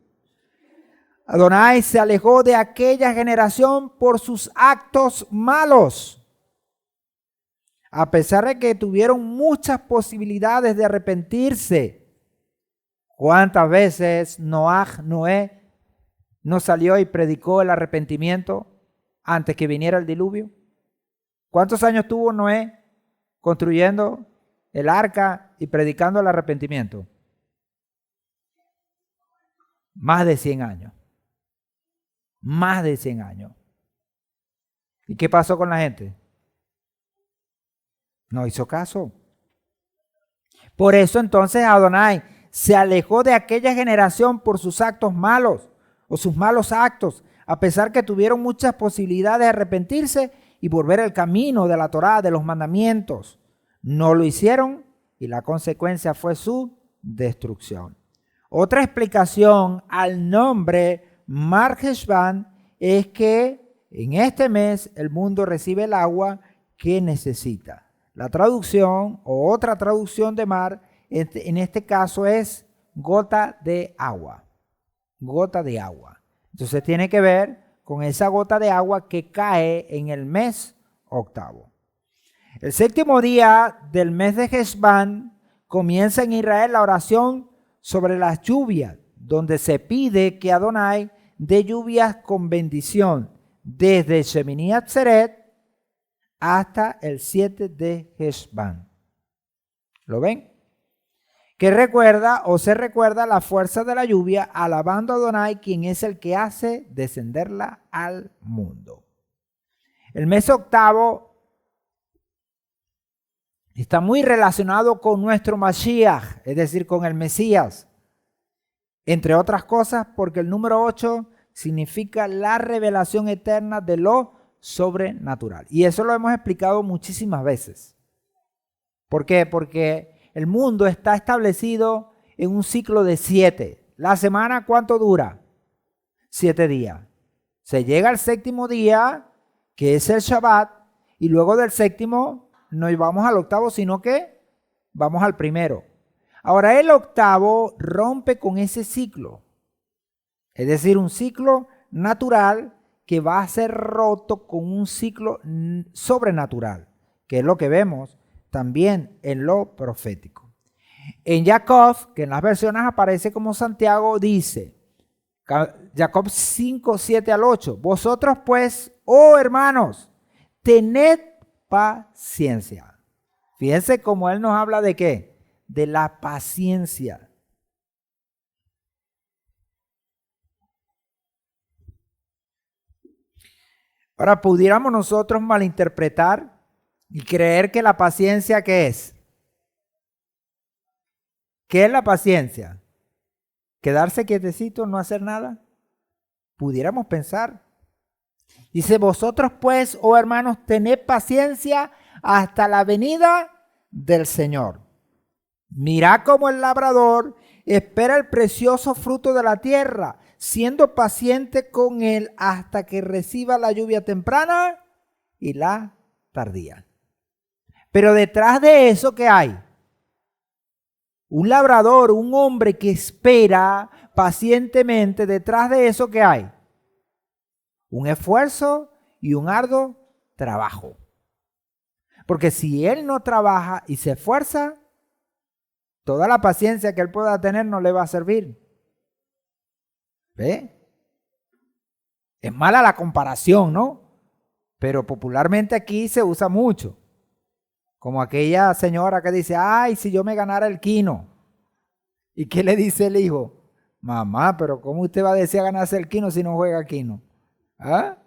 Adonai se alejó de aquella generación por sus actos malos. A pesar de que tuvieron muchas posibilidades de arrepentirse. ¿Cuántas veces Noé no salió y predicó el arrepentimiento antes que viniera el diluvio? ¿Cuántos años tuvo Noé construyendo el arca y predicando el arrepentimiento? Más de 100 años. Más de 100 años. ¿Y qué pasó con la gente? No hizo caso. Por eso entonces Adonai se alejó de aquella generación por sus actos malos o sus malos actos, a pesar que tuvieron muchas posibilidades de arrepentirse y volver al camino de la Torá, de los mandamientos. No lo hicieron y la consecuencia fue su destrucción. Otra explicación al nombre Mar Heshbán es que en este mes el mundo recibe el agua que necesita. La traducción o otra traducción de mar en este caso es gota de agua. Gota de agua. Entonces tiene que ver con esa gota de agua que cae en el mes octavo. El séptimo día del mes de Heshbán comienza en Israel la oración sobre las lluvias, donde se pide que Adonai dé lluvias con bendición desde Shemini Atzeret hasta el 7 de Heshbán. ¿Lo ven? Que recuerda o se recuerda la fuerza de la lluvia, alabando a Adonai, quien es el que hace descenderla al mundo. El mes octavo está muy relacionado con nuestro Mashiach, es decir, con el Mesías. Entre otras cosas, porque el número 8 significa la revelación eterna de lo sobrenatural. Y eso lo hemos explicado muchísimas veces. ¿Por qué? Porque el mundo está establecido en un ciclo de 7. ¿La semana cuánto dura? 7 días. Se llega al séptimo día, que es el Shabbat, y luego del séptimo no vamos al octavo, sino que vamos al primero. Ahora el octavo rompe con ese ciclo. Es decir, un ciclo natural que va a ser roto con un ciclo sobrenatural, que es lo que vemos también en lo profético. En Jacob, que en las versiones aparece como Santiago, dice, Jacob 5, 7 al 8, vosotros pues, oh hermanos, tened paciencia. Fíjense cómo él nos habla de qué, de la paciencia. Ahora, pudiéramos nosotros malinterpretar y creer que la paciencia, ¿qué es? ¿Qué es la paciencia? ¿Quedarse quietecito, no hacer nada? Pudiéramos pensar. Dice, vosotros pues, oh hermanos, tened paciencia hasta la venida del Señor. Mirad cómo el labrador espera el precioso fruto de la tierra, siendo paciente con él hasta que reciba la lluvia temprana y la tardía. Pero detrás de eso, ¿qué hay? Un labrador, un hombre que espera pacientemente. Detrás de eso, ¿qué hay? Un esfuerzo y un arduo trabajo. Porque si él no trabaja y se esfuerza, toda la paciencia que él pueda tener no le va a servir. ¿Ve? Es mala la comparación, ¿no? Pero popularmente aquí se usa mucho. Como aquella señora que dice, ay, si yo me ganara el quino. ¿Y qué le dice el hijo? Mamá, pero ¿cómo usted va a desear ganarse el quino si no juega quino? ¿Ah?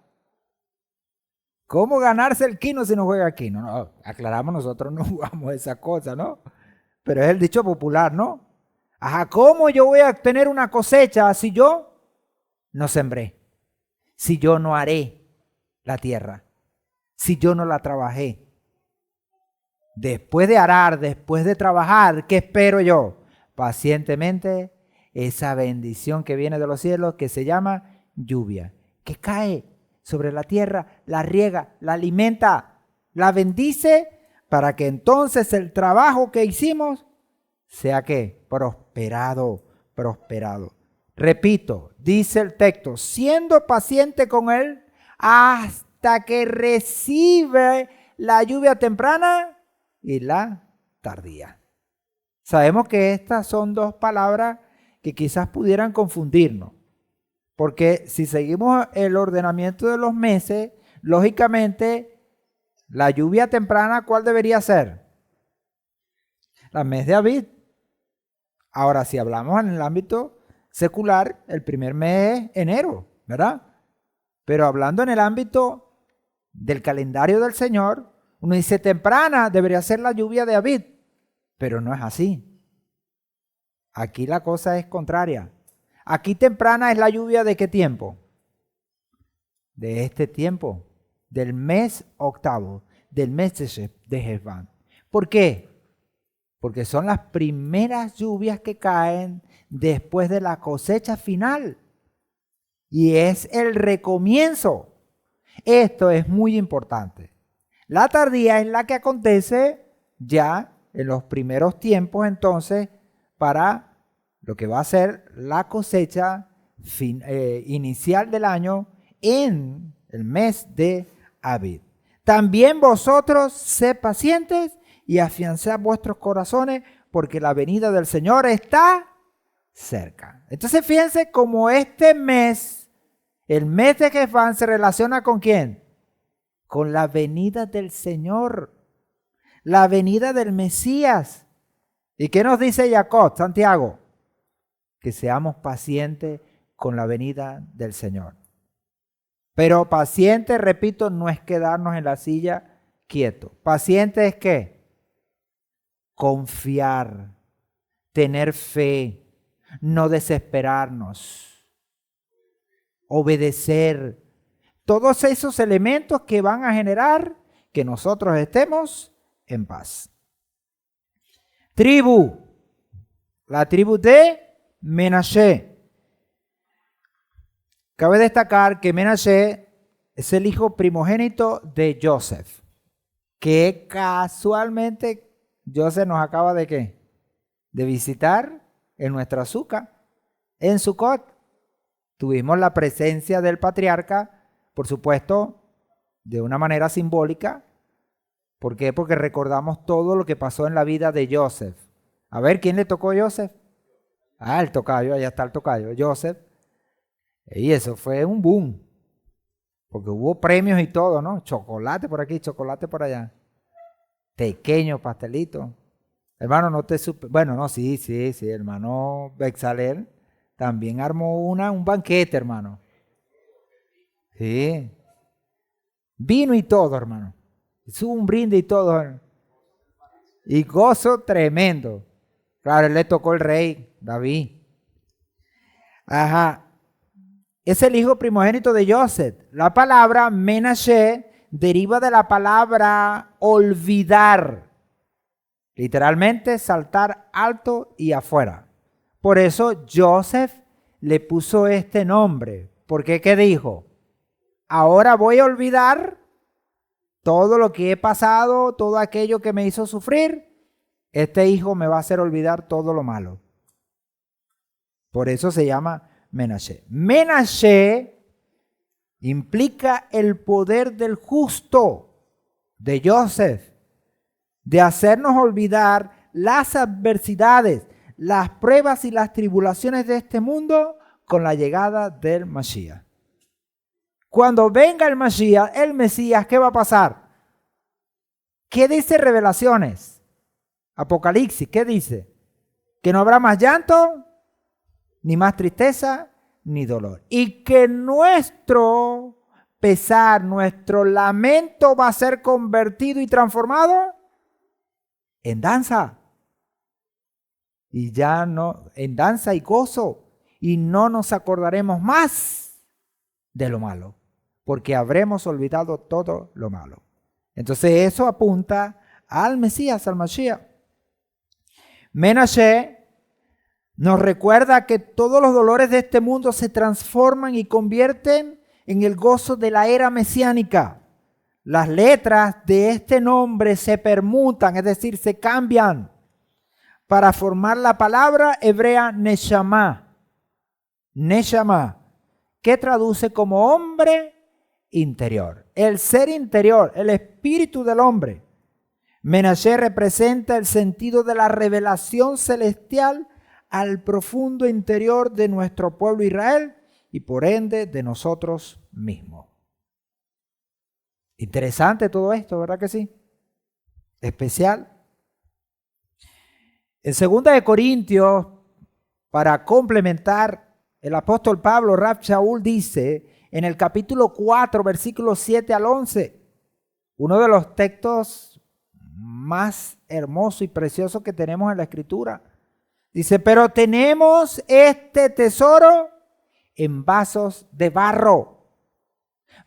¿Cómo ganarse el quino si no juega quino? No, aclaramos, nosotros no jugamos esa cosa, ¿no? Pero es el dicho popular, ¿no? Ajá, ¿cómo yo voy a obtener una cosecha si yo no sembré? Si yo no haré la tierra, si yo no la trabajé. Después de arar, después de trabajar, ¿qué espero yo? Pacientemente esa bendición que viene de los cielos que se llama lluvia, que cae sobre la tierra, la riega, la alimenta, la bendice para que entonces el trabajo que hicimos sea que prosperado, prosperado. Repito, dice el texto, siendo paciente con él hasta que recibe la lluvia temprana y la tardía. Sabemos que estas son dos palabras que quizás pudieran confundirnos, porque si seguimos el ordenamiento de los meses, lógicamente la lluvia temprana, ¿cuál debería ser? La mes de Abib. Ahora, si hablamos en el ámbito secular, el primer mes es enero, ¿verdad? Pero hablando en el ámbito del calendario del Señor, uno dice temprana debería ser la lluvia de Abib, pero no es así. Aquí la cosa es contraria. Aquí temprana es la lluvia de ¿qué tiempo? De este tiempo, del mes octavo, del mes de Hesbán. ¿Por qué? Porque son las primeras lluvias que caen después de la cosecha final. Y es el recomienzo. Esto es muy importante. La tardía es la que acontece ya en los primeros tiempos, entonces, para lo que va a ser la cosecha inicial del año en el mes de Abib. También vosotros sed pacientes y afianzad vuestros corazones, porque la venida del Señor está cerca. Entonces fíjense cómo este mes, el mes de Hesbán, se relaciona ¿con quién? Con la venida del Señor, la venida del Mesías. ¿Y qué nos dice Jacob, Santiago? Que seamos pacientes con la venida del Señor. Pero paciente, repito, no es quedarnos en la silla quieto. Paciente es ¿qué? Confiar, tener fe, no desesperarnos, obedecer. Todos esos elementos que van a generar que nosotros estemos en paz. Tribu, la tribu de Menashe. Cabe destacar que Menashe es el hijo primogénito de Joseph, que casualmente Joseph nos acaba de ¿qué? De visitar en nuestra azúcar, en Sucot. Tuvimos la presencia del patriarca, por supuesto, de una manera simbólica. ¿Por qué? Porque recordamos todo lo que pasó en la vida de Joseph. A ver, ¿quién le tocó a Joseph? Ah, el tocayo, allá está el tocayo, Joseph. Y eso fue un boom, porque hubo premios y todo, ¿no? Chocolate por aquí, chocolate por allá. Pequeño pastelito. Hermano, no te supe. Bueno, no, sí, hermano Bexalel también armó un banquete, hermano. Sí. Vino y todo, hermano. Hizo un brinde y todo. Y gozo tremendo. Claro, él le tocó el rey, David. Ajá. Es el hijo primogénito de Joseph. La palabra Menashe deriva de la palabra olvidar. Literalmente saltar alto y afuera. Por eso Joseph le puso este nombre. Porque ¿qué dijo? Ahora voy a olvidar todo lo que he pasado, todo aquello que me hizo sufrir. Este hijo me va a hacer olvidar todo lo malo. Por eso se llama Menashe. Menashe implica el poder del justo de Joseph, de hacernos olvidar las adversidades, las pruebas y las tribulaciones de este mundo con la llegada del Mashiach. Cuando venga el Mashiach, el Mesías, ¿qué va a pasar? ¿Qué dice Revelaciones? Apocalipsis, ¿qué dice? Que no habrá más llanto, ni más tristeza, ni dolor. Y que nuestro pesar, nuestro lamento va a ser convertido y transformado en danza. Y ya no, en danza y gozo. Y no nos acordaremos más de lo malo, porque habremos olvidado todo lo malo. Entonces eso apunta al Mesías, al Mashiach. Menashe nos recuerda que todos los dolores de este mundo se transforman y convierten en el gozo de la era mesiánica. Las letras de este nombre se permutan, es decir, se cambian para formar la palabra hebrea Neshama. Neshama, que traduce como hombre interior. El ser interior, el espíritu del hombre. Menashe representa el sentido de la revelación celestial al profundo interior de nuestro pueblo Israel y por ende de nosotros mismos. Interesante todo esto, ¿verdad que sí? Especial. En 2 Corintios, para complementar, el apóstol Pablo, Rab Shaul, dice en el capítulo 4, versículos 7 al 11, uno de los textos más hermosos y preciosos que tenemos en la Escritura. Dice, pero tenemos este tesoro en vasos de barro,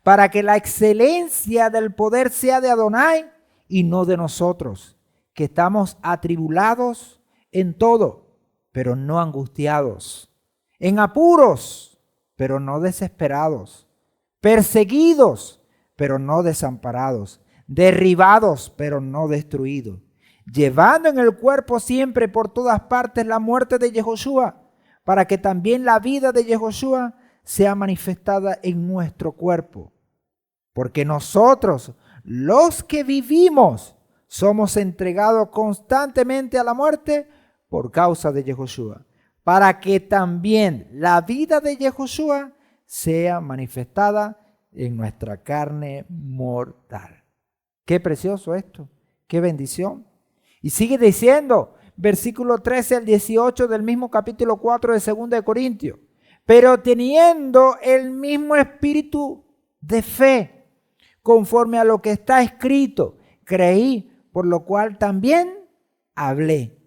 para que la excelencia del poder sea de Adonai y no de nosotros, que estamos atribulados en todo, pero no angustiados, en apuros, pero no desesperados, perseguidos, pero no desamparados, derribados, pero no destruidos, llevando en el cuerpo siempre por todas partes la muerte de Yehoshua, para que también la vida de Yehoshua sea manifestada en nuestro cuerpo. Porque nosotros, los que vivimos, somos entregados constantemente a la muerte por causa de Yehoshua, para que también la vida de Yehoshua sea manifestada en nuestra carne mortal. Qué precioso esto, qué bendición. Y sigue diciendo, versículo 13 al 18 del mismo capítulo 4 de 2 Corintios. Pero teniendo el mismo espíritu de fe, conforme a lo que está escrito, creí, por lo cual también hablé.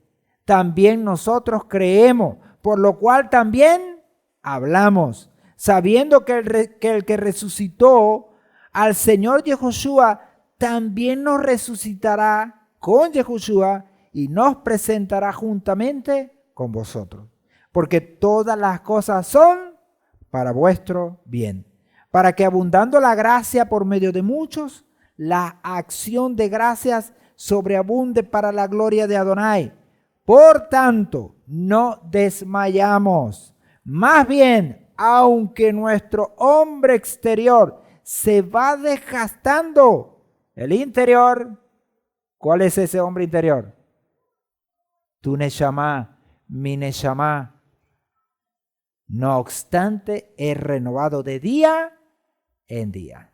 También nosotros creemos, por lo cual también hablamos, sabiendo que el que resucitó al Señor Yehoshua, también nos resucitará con Yehoshua y nos presentará juntamente con vosotros. Porque todas las cosas son para vuestro bien, para que abundando la gracia por medio de muchos, la acción de gracias sobreabunde para la gloria de Adonai. Por tanto, no desmayamos. Más bien, aunque nuestro hombre exterior se va desgastando, el interior, ¿cuál es ese hombre interior? Tu neshama, mi neshama. No obstante, es renovado de día en día.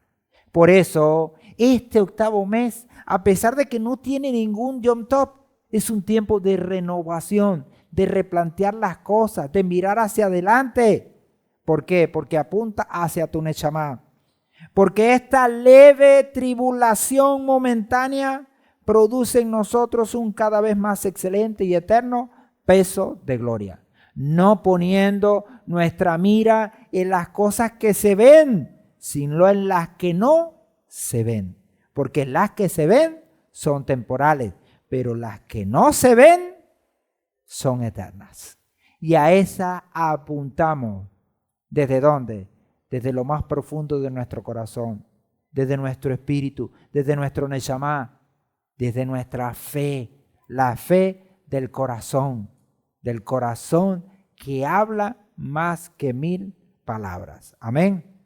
Por eso, este octavo mes, a pesar de que no tiene ningún Yom Tov, es un tiempo de renovación, de replantear las cosas, de mirar hacia adelante. ¿Por qué? Porque apunta hacia tu neshama. Porque esta leve tribulación momentánea produce en nosotros un cada vez más excelente y eterno peso de gloria. No poniendo nuestra mira en las cosas que se ven, sino en las que no se ven. Porque las que se ven son temporales, pero las que no se ven son eternas. Y a esa apuntamos. ¿Desde dónde? Desde lo más profundo de nuestro corazón, desde nuestro espíritu, desde nuestro neshama, desde nuestra fe, la fe del corazón que habla más que 1000 palabras. Amén.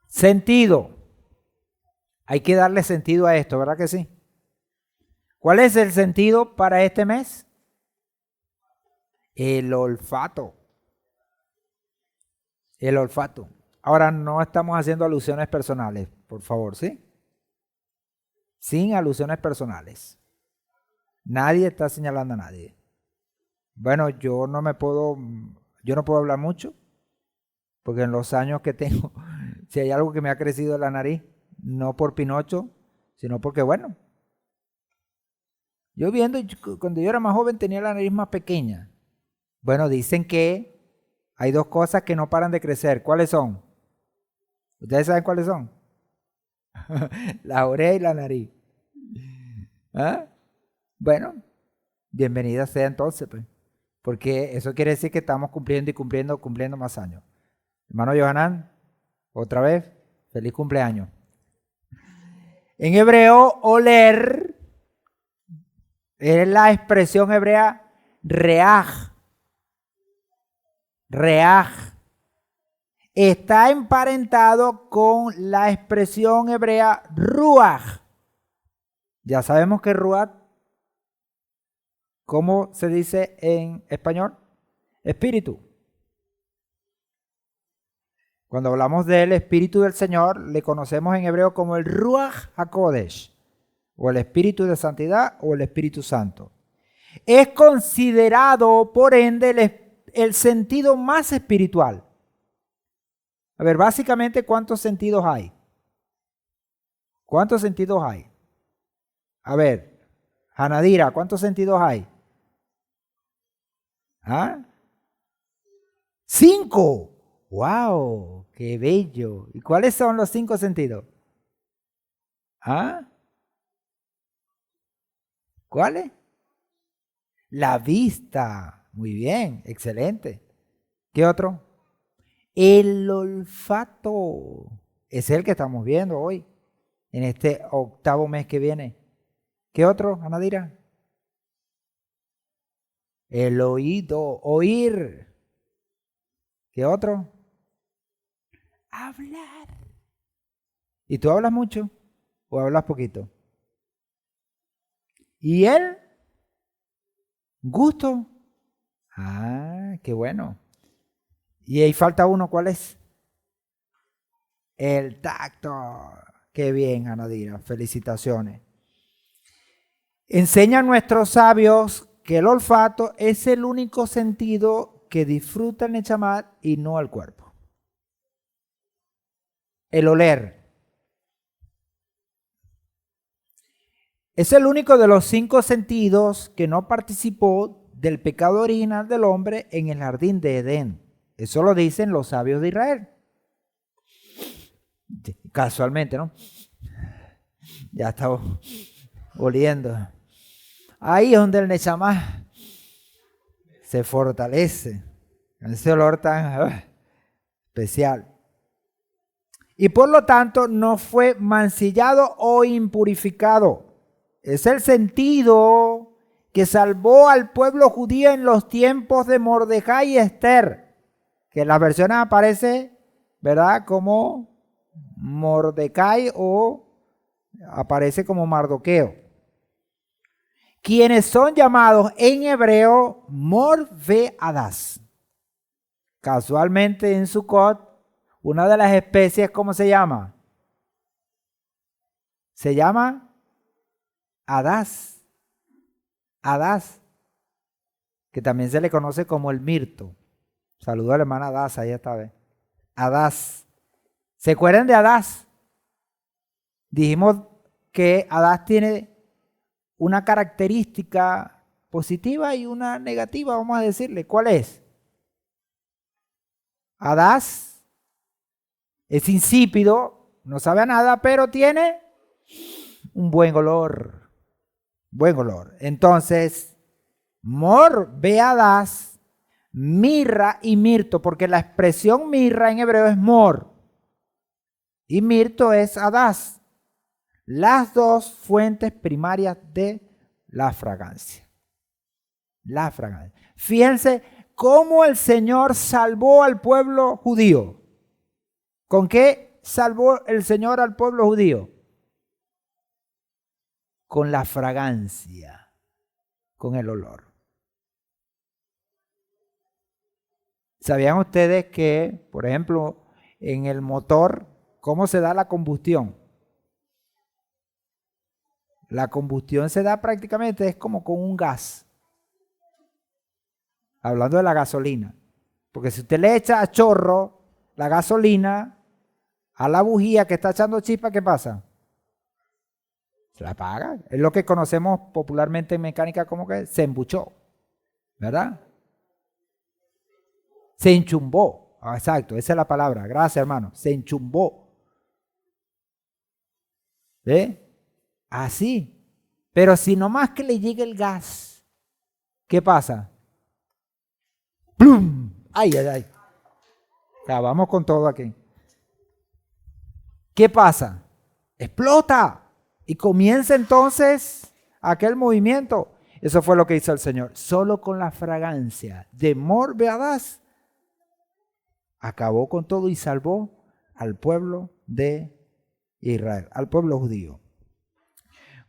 Sentido. Hay que darle sentido a esto, ¿verdad que sí? ¿Cuál es el sentido para este mes? El olfato. El olfato. Ahora no estamos haciendo alusiones personales, por favor, ¿sí? Sin alusiones personales. Nadie está señalando a nadie. Bueno, yo no puedo hablar mucho, porque en los años que tengo, si hay algo que me ha crecido en la nariz, no por Pinocho, sino porque, bueno, cuando yo era más joven tenía la nariz más pequeña. Bueno, dicen que hay dos cosas que no paran de crecer. ¿Cuáles son? ¿Ustedes saben cuáles son? La oreja y la nariz. ¿Ah? Bueno, bienvenida sea entonces, pues, porque eso quiere decir que estamos cumpliendo y cumpliendo más años. Hermano Yohanan, otra vez, feliz cumpleaños. En hebreo, oler es la expresión hebrea reaj. Reaj. Está emparentado con la expresión hebrea ruach. Ya sabemos que ruach, ¿cómo se dice en español? Espíritu. Cuando hablamos del Espíritu del Señor, le conocemos en hebreo como el Ruach HaKodesh, o el Espíritu de Santidad, o el Espíritu Santo. Es considerado, por ende, el sentido más espiritual. A ver, básicamente, ¿cuántos sentidos hay? ¿Cuántos sentidos hay? A ver, Hanadira, ¿cuántos sentidos hay? ¿Ah? 5. ¡Wow! ¡Qué bello! ¿Y cuáles son los 5 sentidos? ¿Ah? ¿Cuáles? La vista. Muy bien, excelente. ¿Qué otro? El olfato. Es el que estamos viendo hoy, en este octavo mes que viene. ¿Qué otro, Anadira? El oído, oír. ¿Qué otro? Hablar. ¿Y tú hablas mucho o hablas poquito? ¿Y el gusto? Ah, qué bueno. Y ahí falta uno, ¿cuál es? El tacto. Qué bien, Anadira, felicitaciones. Enseñan nuestros sabios que el olfato es el único sentido que disfruta el Neshama y no el cuerpo. El oler. Es el único de los 5 sentidos que no participó del pecado original del hombre en el jardín de Edén. Eso lo dicen los sabios de Israel. Casualmente, ¿no? Ya estaba oliendo. Ahí es donde el Neshama se fortalece. Ese olor tan especial. Y por lo tanto no fue mancillado o impurificado. Es el sentido que salvó al pueblo judío en los tiempos de Mordecai y Esther, que en las versiones aparece, ¿verdad?, como Mordecai o aparece como Mardoqueo, quienes son llamados en hebreo Mor-ve-Adás. Casualmente en Sucot, una de las especies, ¿cómo se llama? Se llama Adás. Adás, que también se le conoce como el mirto. Saludo a la hermana Adás, ahí esta vez. Adás. ¿Se acuerdan de Adás? Dijimos que Adás tiene una característica positiva y una negativa, vamos a decirle. ¿Cuál es? Adás es insípido, no sabe a nada, pero tiene un buen olor. Buen olor. Entonces, Mor-ve-Adás, mirra y mirto, porque la expresión mirra en hebreo es mor y mirto es Adás. Las dos fuentes primarias de la fragancia. La fragancia. Fíjense cómo el Señor salvó al pueblo judío. ¿Con qué salvó el Señor al pueblo judío? Con la fragancia, con el olor. ¿Sabían ustedes que, por ejemplo, en el motor, cómo se da la combustión? La combustión se da prácticamente, es como con un gas. Hablando de la gasolina. Porque si usted le echa a chorro la gasolina a la bujía que está echando chispa, ¿qué pasa? Se la apaga. Es lo que conocemos popularmente en mecánica como que se embuchó. ¿Verdad? Se enchumbó. Ah, exacto, esa es la palabra. Gracias, hermano. Se enchumbó. ¿Ve? Así. Pero si nomás que le llegue el gas, ¿qué pasa? ¡Plum! ¡Ay, ay, ay! Acabamos con todo aquí. ¿Qué pasa? ¡Explota! Y comienza entonces aquel movimiento. Eso fue lo que hizo el Señor. Solo con la fragancia de Mor-ve-Adás acabó con todo y salvó al pueblo de Israel, al pueblo judío.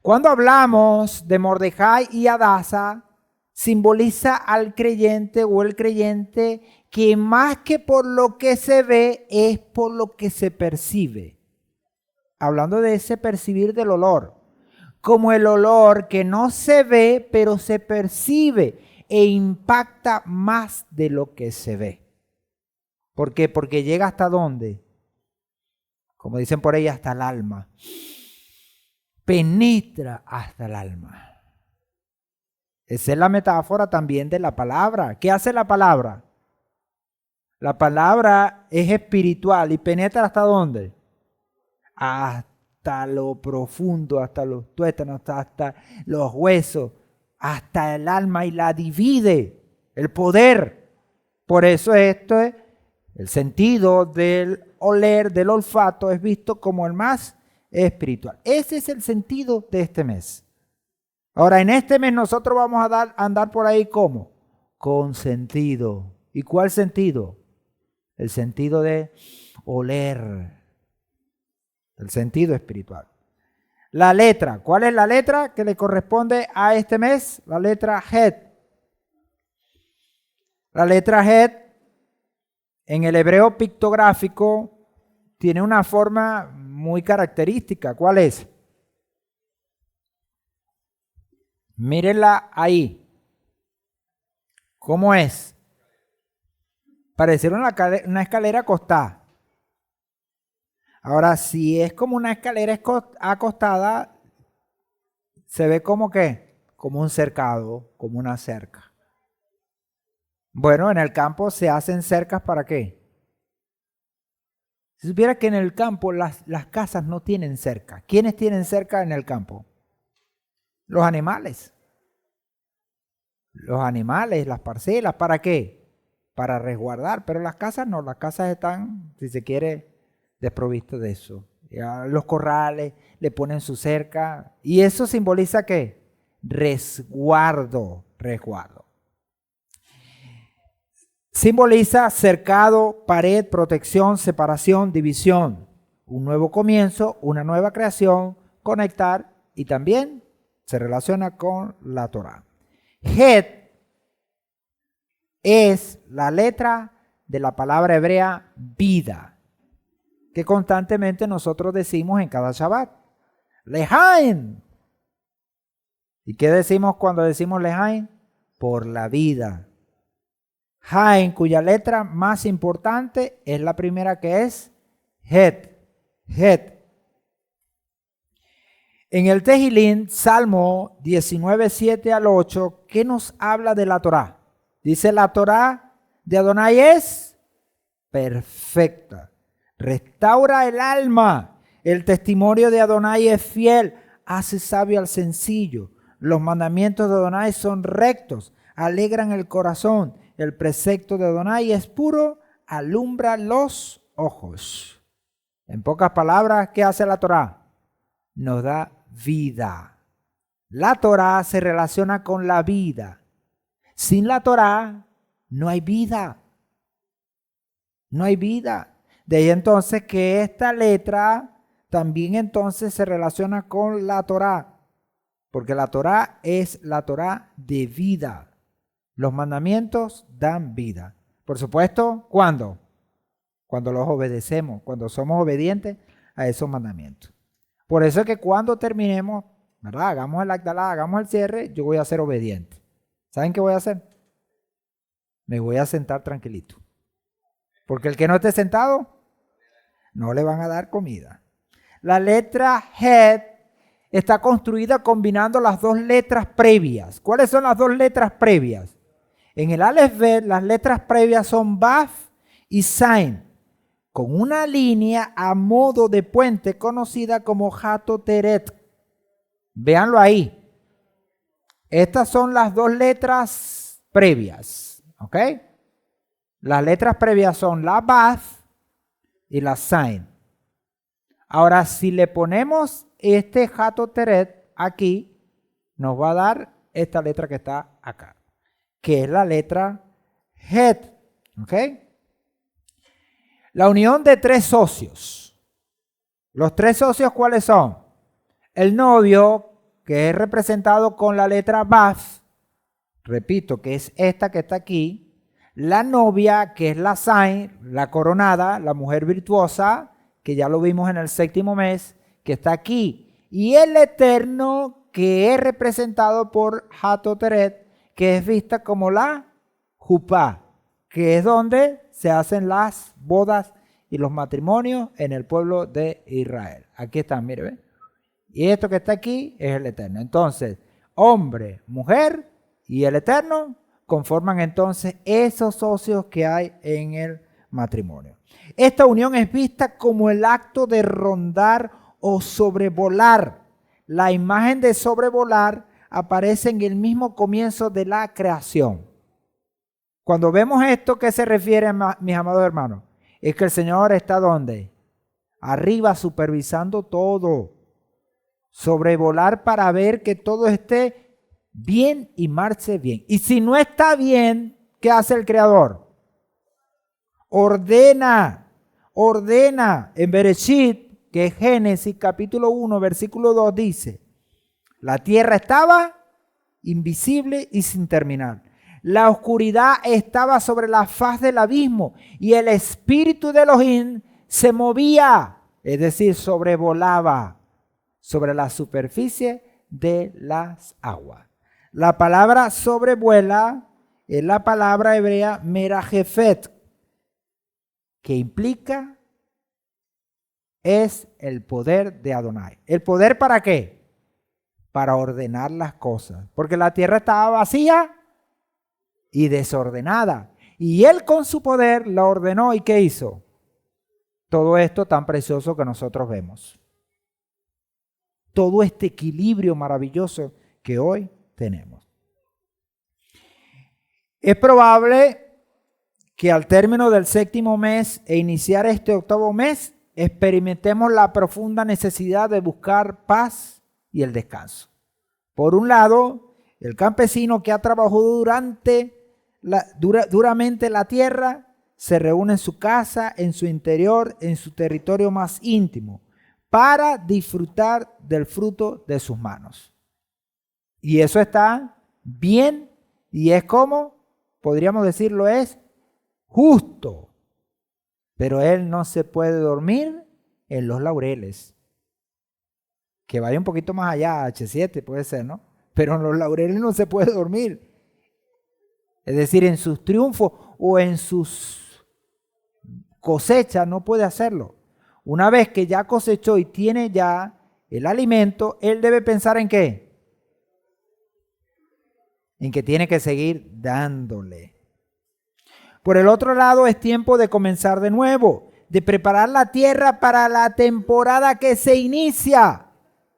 Cuando hablamos de Mordecai y Adasa, simboliza al creyente o el creyente que más que por lo que se ve es por lo que se percibe. Hablando de ese percibir del olor, como el olor que no se ve pero se percibe e impacta más de lo que se ve. ¿Por qué? Porque llega hasta dónde, como dicen por ahí, hasta el alma. Penetra hasta el alma. Esa es la metáfora también de la palabra. ¿Qué hace la palabra? La palabra es espiritual y penetra hasta dónde? Hasta lo profundo, hasta los tuétanos, hasta los huesos, hasta el alma y la divide. El poder. Por eso esto es el sentido del oler, del olfato, es visto como el más espiritual. Ese es el sentido de este mes. Ahora, en este mes nosotros vamos a andar por ahí ¿cómo? Con sentido. ¿Y cuál sentido? El sentido de oler. El sentido espiritual. La letra. ¿Cuál es la letra que le corresponde a este mes? La letra Het. La letra Het en el hebreo pictográfico tiene una forma muy característica. ¿Cuál es? Mírenla ahí. ¿Cómo es? Pareciera una escalera acostada. Ahora, si es como una escalera acostada, se ve como ¿qué? Como un cercado, como una cerca. Bueno, en el campo se hacen cercas ¿para qué? Si supiera que en el campo las casas no tienen cerca. ¿Quiénes tienen cerca en el campo? Los animales. Los animales, las parcelas, ¿para qué? Para resguardar, pero las casas no, las casas están, si se quiere, desprovistas de eso. Ya los corrales le ponen su cerca y eso simboliza ¿qué? resguardo, resguardo. Simboliza cercado, pared, protección, separación, división. Un nuevo comienzo, una nueva creación, conectar y también se relaciona con la Torá. Het es la letra de la palabra hebrea vida, que constantemente nosotros decimos en cada Shabbat. Lejaim. ¿Y qué decimos cuando decimos lejaim? Por la vida. Jaim, cuya letra más importante es la primera, que es Het. Het. En el Tejilín, Salmo 19, 7 al 8, ¿qué nos habla de la Torá? Dice: la Torá de Adonai es perfecta, restaura el alma. El testimonio de Adonai es fiel, hace sabio al sencillo. Los mandamientos de Adonai son rectos, alegran el corazón. El precepto de Adonai es puro, alumbra los ojos. En pocas palabras, ¿qué hace la Torá? Nos da vida. La Torá se relaciona con la vida. Sin la Torá no hay vida. No hay vida. De ahí entonces que esta letra también entonces se relaciona con la Torá, porque la Torá es la Torá de vida. Los mandamientos dan vida. Por supuesto, ¿cuándo? Cuando los obedecemos, cuando somos obedientes a esos mandamientos. Por eso es que cuando terminemos, ¿verdad?, hagamos el Agdalá, hagamos el cierre, yo voy a ser obediente. ¿Saben qué voy a hacer? Me voy a sentar tranquilito. Porque el que no esté sentado, no le van a dar comida. La letra Het está construida combinando las dos letras previas. ¿Cuáles son las dos letras previas? En el Aleph Bet, las letras previas son Baf y Zain, con una línea a modo de puente conocida como Hato Teret. Véanlo ahí. Estas son las dos letras previas, ¿ok? Las letras previas son la Baf y la Zain. Ahora, si le ponemos este Hato Teret aquí, nos va a dar esta letra que está acá, que es la letra Het, ¿ok? La unión de tres socios. ¿Los tres socios cuáles son? El novio, que es representado con la letra Baf, repito, que es esta que está aquí. La novia, que es la Zain, la coronada, la mujer virtuosa, que ya lo vimos en el séptimo mes, que está aquí. Y el eterno, que es representado por Hato Teret, que es vista como la Jupá, que es donde se hacen las bodas y los matrimonios en el pueblo de Israel. Aquí están, mire, ¿ven? Y esto que está aquí es el eterno. Entonces, hombre, mujer y el eterno conforman entonces esos socios que hay en el matrimonio. Esta unión es vista como el acto de rondar o sobrevolar. La imagen de sobrevolar aparece en el mismo comienzo de la creación. Cuando vemos esto, ¿qué se refiere, mis amados hermanos? Es que el Señor está ¿dónde? Arriba, supervisando todo. Sobrevolar para ver que todo esté bien y marche bien. Y si no está bien, ¿qué hace el Creador? Ordena. En Bereshit, que es Génesis capítulo 1, versículo 2, dice: la tierra estaba invisible y sin terminar. La oscuridad estaba sobre la faz del abismo y el espíritu de Elohim se movía, es decir, sobrevolaba sobre la superficie de las aguas. La palabra sobrevuela es la palabra hebrea merajefet, que implica es el poder de Adonai. ¿El poder para qué? Para ordenar las cosas, porque la tierra estaba vacía y desordenada, y Él con su poder la ordenó. ¿Y qué hizo? Todo esto tan precioso que nosotros vemos. Todo este equilibrio maravilloso que hoy tenemos. Es probable que al término del séptimo mes e iniciar este octavo mes, experimentemos la profunda necesidad de buscar paz y el descanso. Por un lado, el campesino que ha trabajado duramente la tierra, se reúne en su casa, en su interior, en su territorio más íntimo, para disfrutar del fruto de sus manos. Y eso está bien y es como, podríamos decirlo, es justo. Pero él no se puede dormir en los laureles. Que vaya un poquito más allá, H7 puede ser, ¿no? Pero en los laureles no se puede dormir. Es decir, en sus triunfos o en sus cosechas no puede hacerlo. Una vez que ya cosechó y tiene ya el alimento, él debe pensar ¿en qué? En que tiene que seguir dándole. Por el otro lado, es tiempo de comenzar de nuevo, de preparar la tierra para la temporada que se inicia.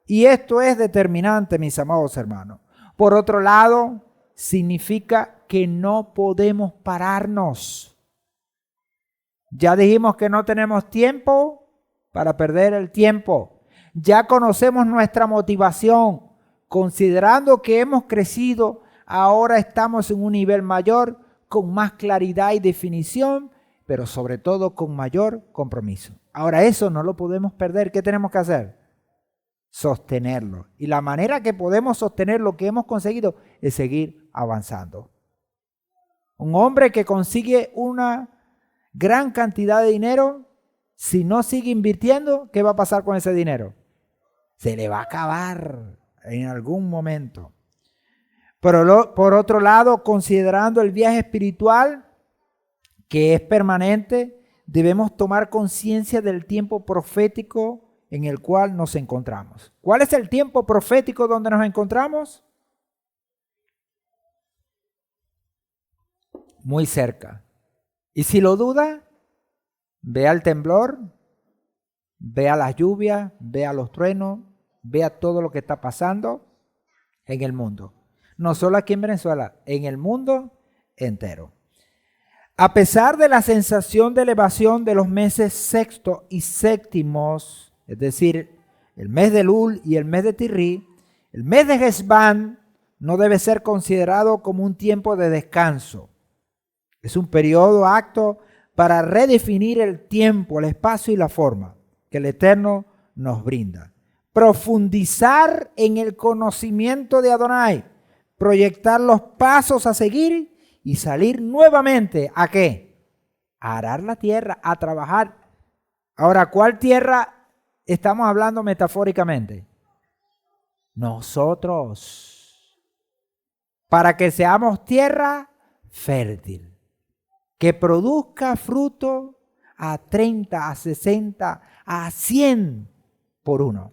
Y esto es determinante, mis amados hermanos. Por otro lado, significa que no podemos pararnos. Ya dijimos que no tenemos tiempo para perder el tiempo. Ya conocemos nuestra motivación. Considerando que hemos crecido, ahora estamos en un nivel mayor, con más claridad y definición, pero sobre todo con mayor compromiso. Ahora eso no lo podemos perder. ¿Qué tenemos que hacer? Sostenerlo. Y la manera que podemos sostener lo que hemos conseguido es seguir avanzando. Un hombre que consigue una gran cantidad de dinero, si no sigue invirtiendo, ¿qué va a pasar con ese dinero? Se le va a acabar en algún momento. Por otro lado, considerando el viaje espiritual, que es permanente, debemos tomar conciencia del tiempo profético en el cual nos encontramos. ¿Cuál es el tiempo profético donde nos encontramos? Muy cerca. Y si lo duda, vea el temblor, vea las lluvias, vea los truenos, vea todo lo que está pasando en el mundo. No solo aquí en Venezuela, en el mundo entero. A pesar de la sensación de elevación de los meses sexto y séptimos, es decir, el mes de Elul y el mes de Tirri, el mes de Heshvan no debe ser considerado como un tiempo de descanso. Es un periodo apto para redefinir el tiempo, el espacio y la forma que el Eterno nos brinda. Profundizar en el conocimiento de Adonai, proyectar los pasos a seguir y salir nuevamente ¿a qué? A arar la tierra, a trabajar. Ahora, ¿cuál tierra estamos hablando metafóricamente? Nosotros. Para que seamos tierra fértil, que produzca fruto a 30, a 60, a 100 por uno.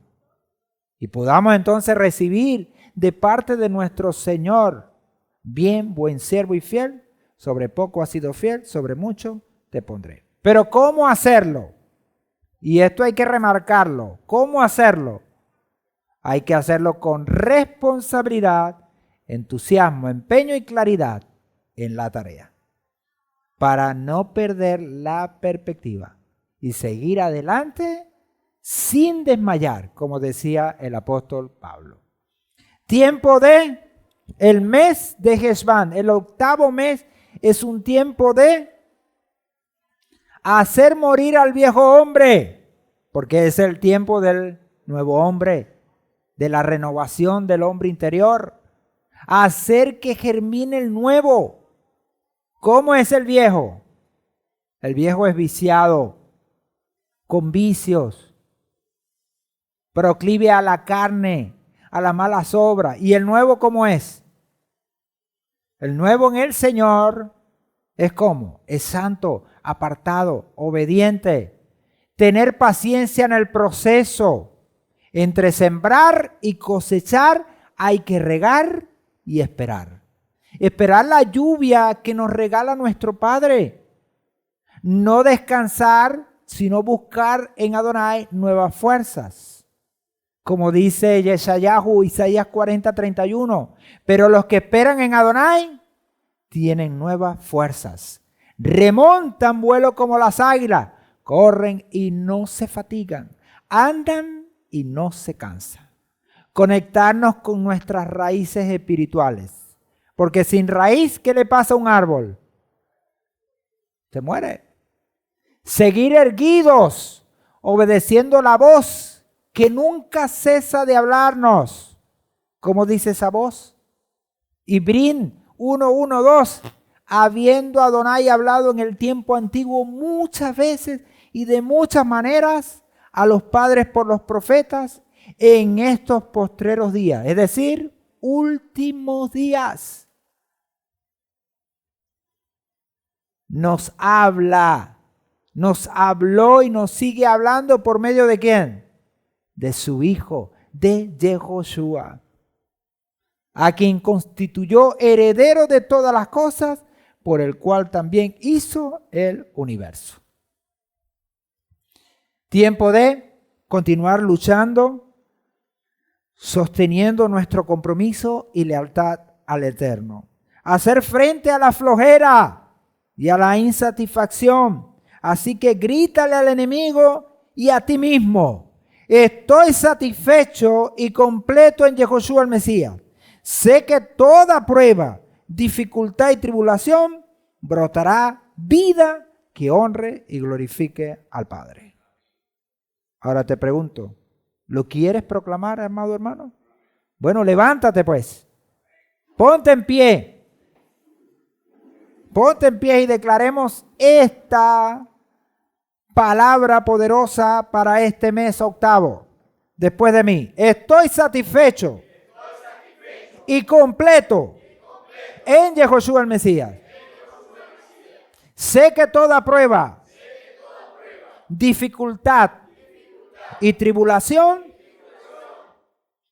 Y podamos entonces recibir de parte de nuestro Señor, bien, buen siervo y fiel, sobre poco has sido fiel, sobre mucho te pondré. Pero ¿cómo hacerlo? Y esto hay que remarcarlo. ¿Cómo hacerlo? Hay que hacerlo con responsabilidad, entusiasmo, empeño y claridad en la tarea, para no perder la perspectiva y seguir adelante sin desmayar, como decía el apóstol Pablo. Tiempo de el mes de Heshvan, el octavo mes, es un tiempo de hacer morir al viejo hombre, porque es el tiempo del nuevo hombre, de la renovación del hombre interior, hacer que germine el nuevo. ¿Cómo es el viejo? El viejo es viciado, con vicios, proclive a la carne, a las malas obras. ¿Y el nuevo cómo es? El nuevo en el Señor es ¿cómo? Es santo, apartado, obediente. Tener paciencia en el proceso. Entre sembrar y cosechar hay que regar y esperar. Esperar la lluvia que nos regala nuestro Padre. No descansar, sino buscar en Adonai nuevas fuerzas. Como dice Yeshayahu, Isaías 40:31. Pero los que esperan en Adonai tienen nuevas fuerzas. Remontan vuelo como las águilas. Corren y no se fatigan. Andan y no se cansan. conectarnos con nuestras raíces espirituales. Porque sin raíz, ¿qué le pasa a un árbol? Se muere. Seguir erguidos, obedeciendo la voz que nunca cesa de hablarnos. ¿Cómo dice esa voz? Ibrín 1:1-2. Habiendo Adonai hablado en el tiempo antiguo muchas veces y de muchas maneras a los padres por los profetas, en estos postreros días, es decir, últimos días, nos habla, nos habló y nos sigue hablando por medio de ¿quién? De su Hijo, de Yehoshua, a quien constituyó heredero de todas las cosas, por el cual también hizo el universo. Tiempo de continuar luchando, sosteniendo nuestro compromiso y lealtad al Eterno. Hacer frente a la flojera y a la insatisfacción. Así que grítale al enemigo y a ti mismo: estoy satisfecho y completo en Yehoshua el Mesías. Sé que toda prueba, dificultad y tribulación brotará vida que honre y glorifique al Padre. Ahora te pregunto, ¿lo quieres proclamar, amado hermano? Bueno, levántate pues. Ponte en pie. Ponte en pie y declaremos esta palabra poderosa para este mes octavo. Después de mí. Estoy satisfecho y completo en Yehoshua el Mesías. Sé que toda prueba, dificultad y tribulación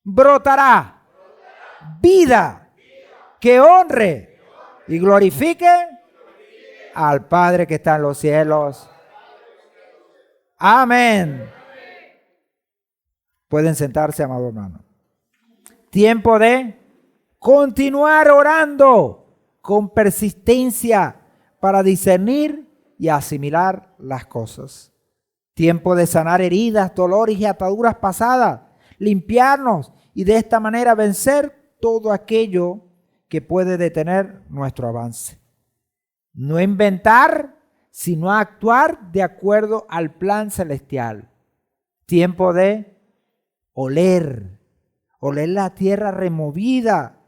brotará vida que honre y glorifique al Padre que está en los cielos. Amén. Pueden sentarse, amado hermano. Tiempo de continuar orando con persistencia para discernir y asimilar las cosas. Tiempo de sanar heridas, dolores y ataduras pasadas, limpiarnos y de esta manera vencer todo aquello que puede detener nuestro avance. No inventar, sino actuar de acuerdo al plan celestial. Tiempo de oler la tierra removida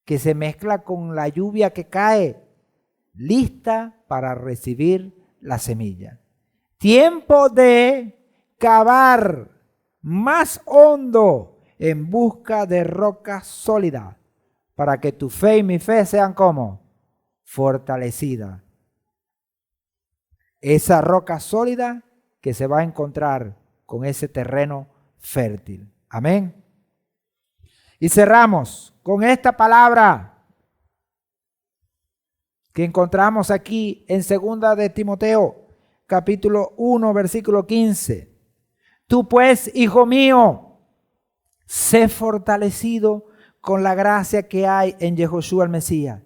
que se mezcla con la lluvia que cae, lista para recibir la semilla. Tiempo de cavar más hondo en busca de roca sólida, para que tu fe y mi fe sean como fortalecidas. Esa roca sólida que se va a encontrar con ese terreno fértil. Amén. Y cerramos con esta palabra que encontramos aquí en 2 de Timoteo, capítulo 1, versículo 15. Tú pues, hijo mío, sé fortalecido con la gracia que hay en Yehoshua el Mesías.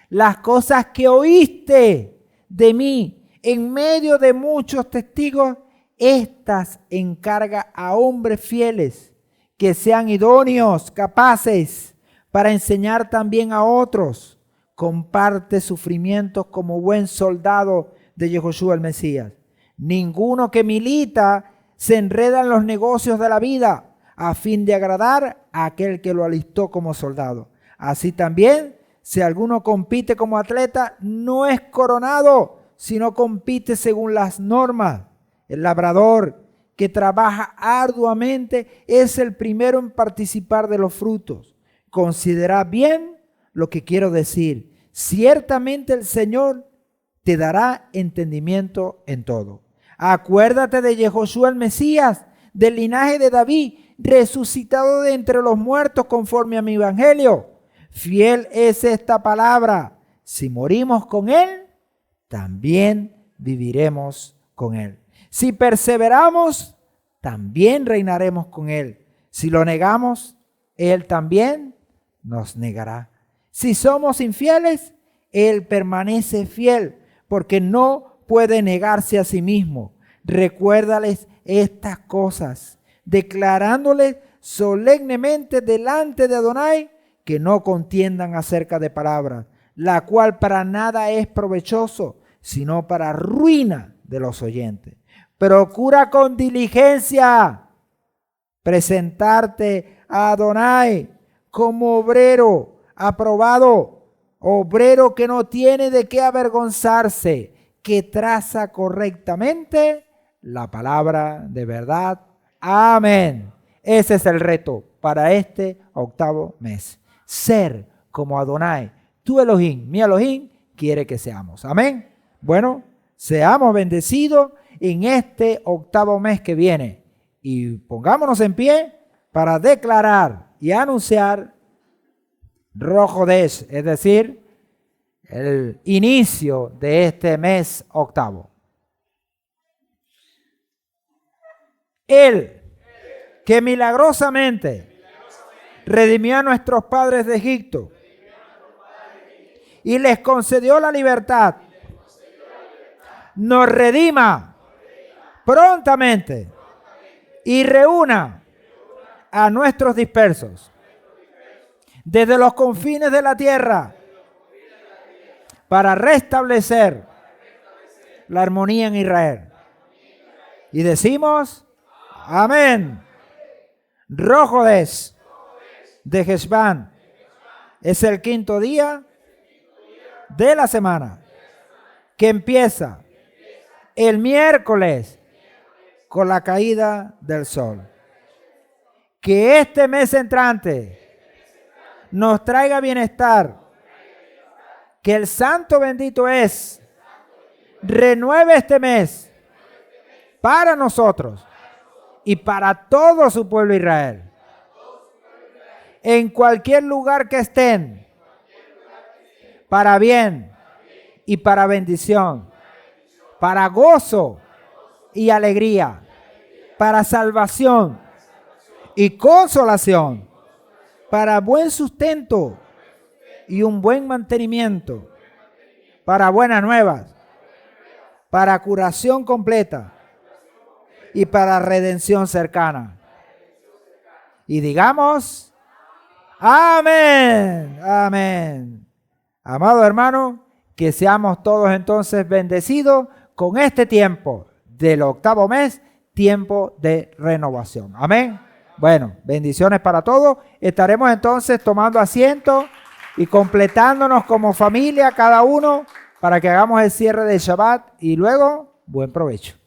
Las cosas que oíste de mí en medio de muchos testigos, estas encarga a hombres fieles que sean idóneos, capaces para enseñar también a otros. Comparte sufrimientos como buen soldado de Yehoshua el Mesías. Ninguno que milita se enreda en los negocios de la vida a fin de agradar a aquel que lo alistó como soldado. Así también, si alguno compite como atleta, no es coronado, sino compite según las normas. El labrador que trabaja arduamente es el primero en participar de los frutos. Considera bien lo que quiero decir. Ciertamente el Señor te dará entendimiento en todo. Acuérdate de Yehoshua el Mesías, del linaje de David, resucitado de entre los muertos conforme a mi evangelio. Fiel es esta palabra. Si morimos con Él, también viviremos con Él. Si perseveramos, también reinaremos con Él. Si lo negamos, Él también nos negará. Si somos infieles, Él permanece fiel, porque no puede negarse a sí mismo. Recuérdales estas cosas, declarándoles solemnemente delante de Adonai, que no contiendan acerca de palabras, la cual para nada es provechoso, sino para ruina de los oyentes. Procura con diligencia presentarte a Adonai como obrero aprobado, obrero que no tiene de qué avergonzarse, que traza correctamente la palabra de verdad. Amén. Ese es el reto para este octavo mes. Ser como Adonai, tu Elohim, mi Elohim, quiere que seamos. Amén. Bueno, seamos bendecidos en este octavo mes que viene. Y pongámonos en pie para declarar y anunciar Rosh Chodesh, es decir, el inicio de este mes octavo. Él, que milagrosamente redimió a nuestros padres de Egipto y les concedió la libertad, nos redima prontamente y reúna a nuestros dispersos desde los confines de la tierra para restablecer la armonía en Israel. Y decimos, amén. Rosh Chodesh de Heshvan es el quinto día de la semana que empieza el miércoles con la caída del sol. Que este mes entrante nos traiga bienestar. Que el santo bendito es renueve este mes para nosotros y para todo su pueblo Israel. En cualquier lugar que estén, para bien y para bendición, para gozo y alegría, para salvación y consolación, para buen sustento y un buen mantenimiento, para buenas nuevas, para curación completa y para redención cercana. Y digamos, amén, amén. Amado hermano, que seamos todos entonces bendecidos con este tiempo del octavo mes, tiempo de renovación. Amén. Bueno, bendiciones para todos. Estaremos entonces tomando asiento y completándonos como familia cada uno para que hagamos el cierre del Shabbat y luego buen provecho.